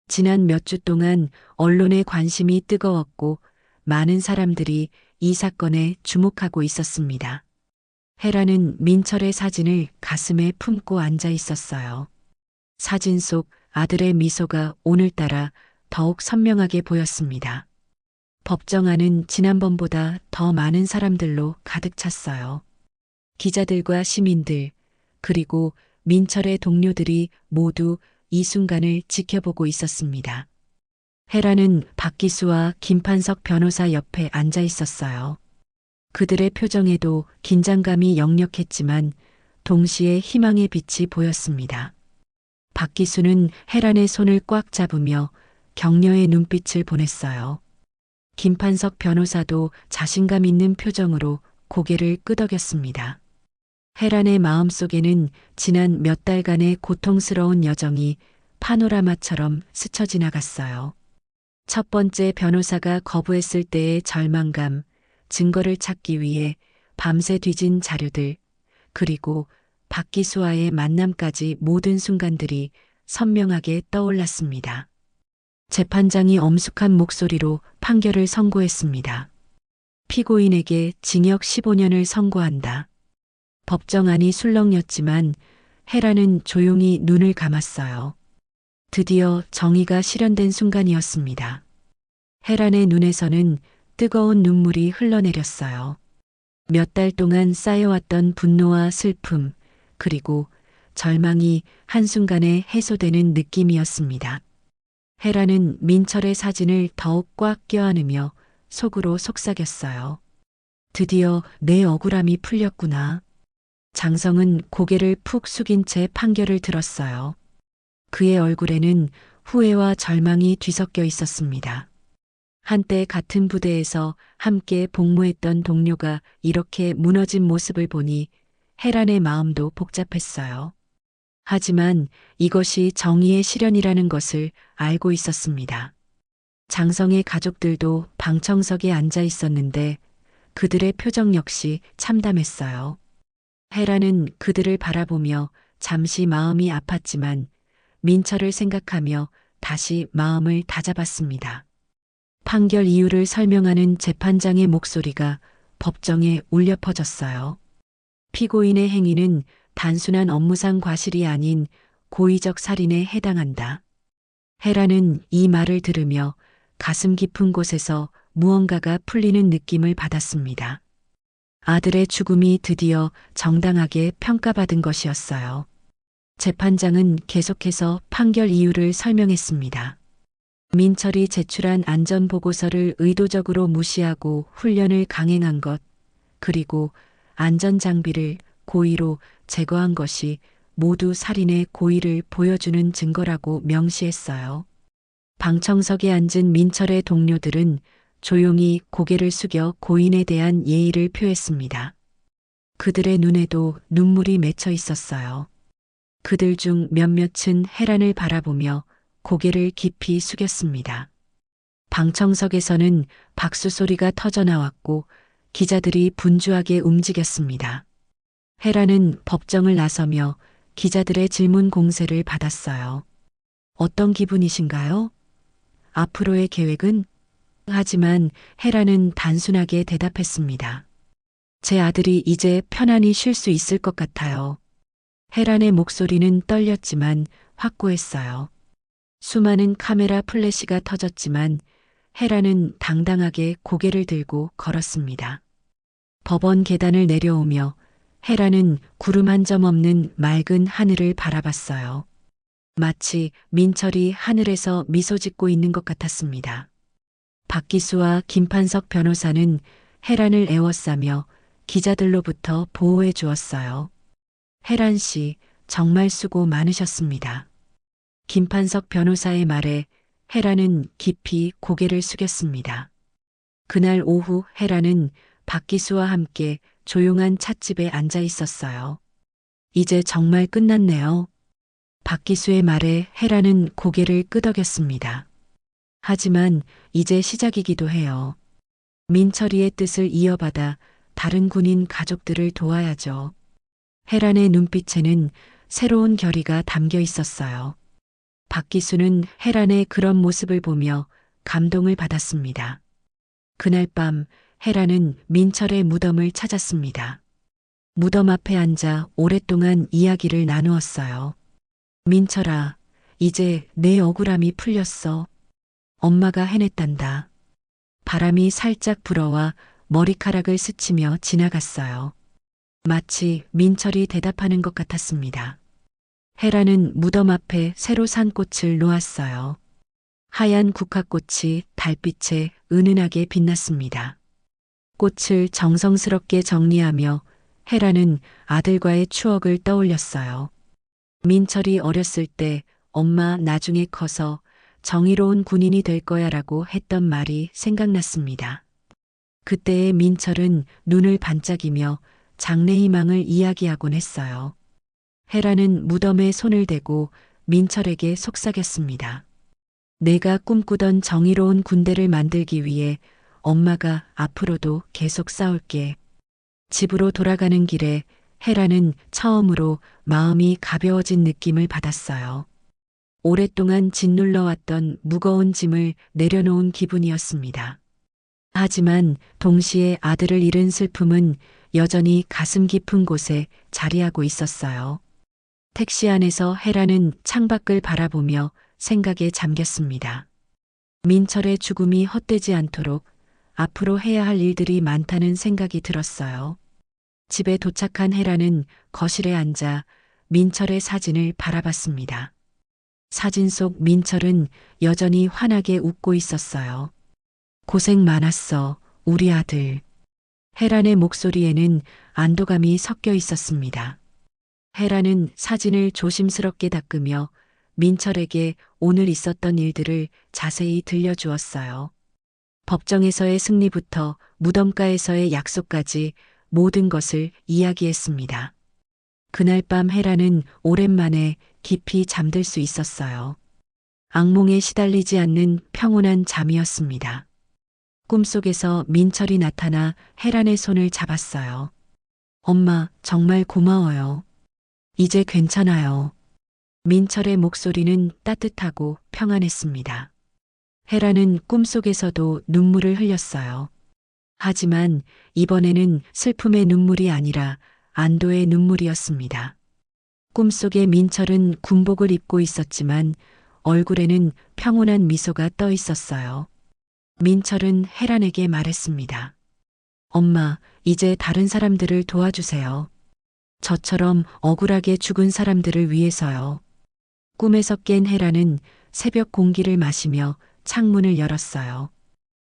지난 몇 주 동안 언론의 관심이 뜨거웠고 많은 사람들이 이 사건에 주목하고 있었습니다. 헤라는 민철의 사진을 가슴에 품고 앉아 있었어요. 사진 속 아들의 미소가 오늘따라 더욱 선명하게 보였습니다. 법정 안은 지난번보다 더 많은 사람들로 가득 찼어요. 기자들과 시민들, 그리고 민철의 동료들이 모두 이 순간을 지켜보고 있었습니다. 헤라는 박기수와 김판석 변호사 옆에 앉아 있었어요. 그들의 표정에도 긴장감이 역력했지만 동시에 희망의 빛이 보였습니다. 박기수는 헤란의 손을 꽉 잡으며 격려의 눈빛을 보냈어요. 김판석 변호사도 자신감 있는 표정으로 고개를 끄덕였습니다. 헤란의 마음속에는 지난 몇 달간의 고통스러운 여정이 파노라마처럼 스쳐 지나갔어요. 첫 번째 변호사가 거부했을 때의 절망감, 증거를 찾기 위해 밤새 뒤진 자료들, 그리고 박기수와의 만남까지 모든 순간들이 선명하게 떠올랐습니다. 재판장이 엄숙한 목소리로 판결을 선고했습니다. 피고인에게 징역 15년을 선고한다. 법정안이 술렁였지만 헤라는 조용히 눈을 감았어요. 드디어 정의가 실현된 순간이었습니다. 헤란의 눈에서는 뜨거운 눈물이 흘러내렸어요. 몇 달 동안 쌓여왔던 분노와 슬픔, 그리고 절망이 한순간에 해소되는 느낌이었습니다. 헤라는 민철의 사진을 더욱 꽉 껴안으며 속으로 속삭였어요. 드디어 내 억울함이 풀렸구나. 장성은 고개를 푹 숙인 채 판결을 들었어요. 그의 얼굴에는 후회와 절망이 뒤섞여 있었습니다. 한때 같은 부대에서 함께 복무했던 동료가 이렇게 무너진 모습을 보니 헤란의 마음도 복잡했어요. 하지만 이것이 정의의 실현이라는 것을 알고 있었습니다. 장성의 가족들도 방청석에 앉아 있었는데 그들의 표정 역시 참담했어요. 헤라는 그들을 바라보며 잠시 마음이 아팠지만 민철을 생각하며 다시 마음을 다잡았습니다. 판결 이유를 설명하는 재판장의 목소리가 법정에 울려 퍼졌어요. 피고인의 행위는 단순한 업무상 과실이 아닌 고의적 살인에 해당한다. 헤라는 이 말을 들으며 가슴 깊은 곳에서 무언가가 풀리는 느낌을 받았습니다. 아들의 죽음이 드디어 정당하게 평가받은 것이었어요. 재판장은 계속해서 판결 이유를 설명했습니다. 민철이 제출한 안전보고서를 의도적으로 무시하고 훈련을 강행한 것, 그리고 안전장비를 고의로 제거한 것이 모두 살인의 고의를 보여주는 증거라고 명시했어요. 방청석에 앉은 민철의 동료들은 조용히 고개를 숙여 고인에 대한 예의를 표했습니다. 그들의 눈에도 눈물이 맺혀 있었어요. 그들 중 몇몇은 헤란을 바라보며 고개를 깊이 숙였습니다. 방청석에서는 박수 소리가 터져나왔고 기자들이 분주하게 움직였습니다. 헤란은 법정을 나서며 기자들의 질문 공세를 받았어요. 어떤 기분이신가요? 앞으로의 계획은? 하지만 헤란은 단순하게 대답했습니다. 제 아들이 이제 편안히 쉴 수 있을 것 같아요. 헤란의 목소리는 떨렸지만 확고했어요. 수많은 카메라 플래시가 터졌지만 헤란은 당당하게 고개를 들고 걸었습니다. 법원 계단을 내려오며 헤란은 구름 한 점 없는 맑은 하늘을 바라봤어요. 마치 민철이 하늘에서 미소 짓고 있는 것 같았습니다. 박기수와 김판석 변호사는 헤란을 애워싸며 기자들로부터 보호해 주었어요. 헤란 씨, 정말 수고 많으셨습니다. 김판석 변호사의 말에 헤란은 깊이 고개를 숙였습니다. 그날 오후 헤란은 박기수와 함께 조용한 찻집에 앉아 있었어요. 이제 정말 끝났네요. 박기수의 말에 헤란은 고개를 끄덕였습니다. 하지만 이제 시작이기도 해요. 민철이의 뜻을 이어받아 다른 군인 가족들을 도와야죠. 헤란의 눈빛에는 새로운 결의가 담겨 있었어요. 박기수는 헤란의 그런 모습을 보며 감동을 받았습니다. 그날 밤 헤란은 민철의 무덤을 찾았습니다. 무덤 앞에 앉아 오랫동안 이야기를 나누었어요. 민철아, 이제 내 억울함이 풀렸어. 엄마가 해냈단다. 바람이 살짝 불어와 머리카락을 스치며 지나갔어요. 마치 민철이 대답하는 것 같았습니다. 헤라는 무덤 앞에 새로 산 꽃을 놓았어요. 하얀 국화꽃이 달빛에 은은하게 빛났습니다. 꽃을 정성스럽게 정리하며 헤라는 아들과의 추억을 떠올렸어요. 민철이 어렸을 때 엄마 나중에 커서 정의로운 군인이 될 거야라고 했던 말이 생각났습니다. 그때의 민철은 눈을 반짝이며 장래 희망을 이야기하곤 했어요. 헤라는 무덤에 손을 대고 민철에게 속삭였습니다. 내가 꿈꾸던 정의로운 군대를 만들기 위해 엄마가 앞으로도 계속 싸울게. 집으로 돌아가는 길에 헤라는 처음으로 마음이 가벼워진 느낌을 받았어요. 오랫동안 짓눌러왔던 무거운 짐을 내려놓은 기분이었습니다. 하지만 동시에 아들을 잃은 슬픔은 여전히 가슴 깊은 곳에 자리하고 있었어요. 택시 안에서 헤라는 창밖을 바라보며 생각에 잠겼습니다. 민철의 죽음이 헛되지 않도록 앞으로 해야 할 일들이 많다는 생각이 들었어요. 집에 도착한 헤라는 거실에 앉아 민철의 사진을 바라봤습니다. 사진 속 민철은 여전히 환하게 웃고 있었어요. 고생 많았어, 우리 아들. 헤란의 목소리에는 안도감이 섞여 있었습니다. 헤란은 사진을 조심스럽게 닦으며 민철에게 오늘 있었던 일들을 자세히 들려주었어요. 법정에서의 승리부터 무덤가에서의 약속까지 모든 것을 이야기했습니다. 그날 밤 헤라는 오랜만에 깊이 잠들 수 있었어요. 악몽에 시달리지 않는 평온한 잠이었습니다. 꿈속에서 민철이 나타나 헤란의 손을 잡았어요. 엄마, 정말 고마워요. 이제 괜찮아요. 민철의 목소리는 따뜻하고 평안했습니다. 헤라는 꿈속에서도 눈물을 흘렸어요. 하지만 이번에는 슬픔의 눈물이 아니라 안도의 눈물이었습니다. 꿈속의 민철은 군복을 입고 있었지만 얼굴에는 평온한 미소가 떠 있었어요. 민철은 헤란에게 말했습니다. 엄마, 이제 다른 사람들을 도와주세요. 저처럼 억울하게 죽은 사람들을 위해서요. 꿈에서 깬 헤란은 새벽 공기를 마시며 창문을 열었어요.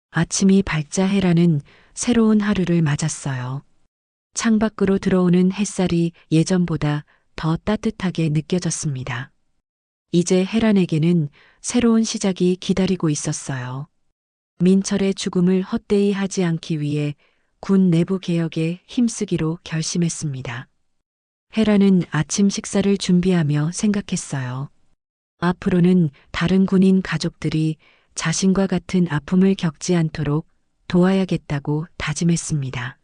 아침이 밝자 헤란은 새로운 하루를 맞았어요. 창밖으로 들어오는 햇살이 예전보다 더 따뜻하게 느껴졌습니다. 이제 헤란에게는 새로운 시작이 기다리고 있었어요. 민철의 죽음을 헛되이 하지 않기 위해 군 내부 개혁에 힘쓰기로 결심했습니다. 헤라는 아침 식사를 준비하며 생각했어요. 앞으로는 다른 군인 가족들이 자신과 같은 아픔을 겪지 않도록 도와야겠다고 다짐했습니다.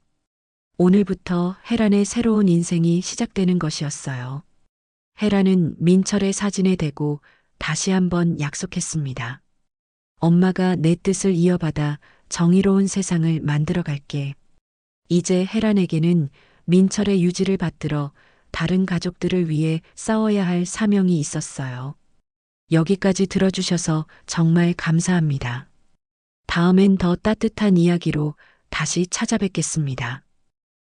오늘부터 헤란의 새로운 인생이 시작되는 것이었어요. 헤라는 민철의 사진에 대고 다시 한번 약속했습니다. 엄마가 내 뜻을 이어받아 정의로운 세상을 만들어 갈게. 이제 헤란에게는 민철의 유지를 받들어 다른 가족들을 위해 싸워야 할 사명이 있었어요. 여기까지 들어주셔서 정말 감사합니다. 다음엔 더 따뜻한 이야기로 다시 찾아뵙겠습니다.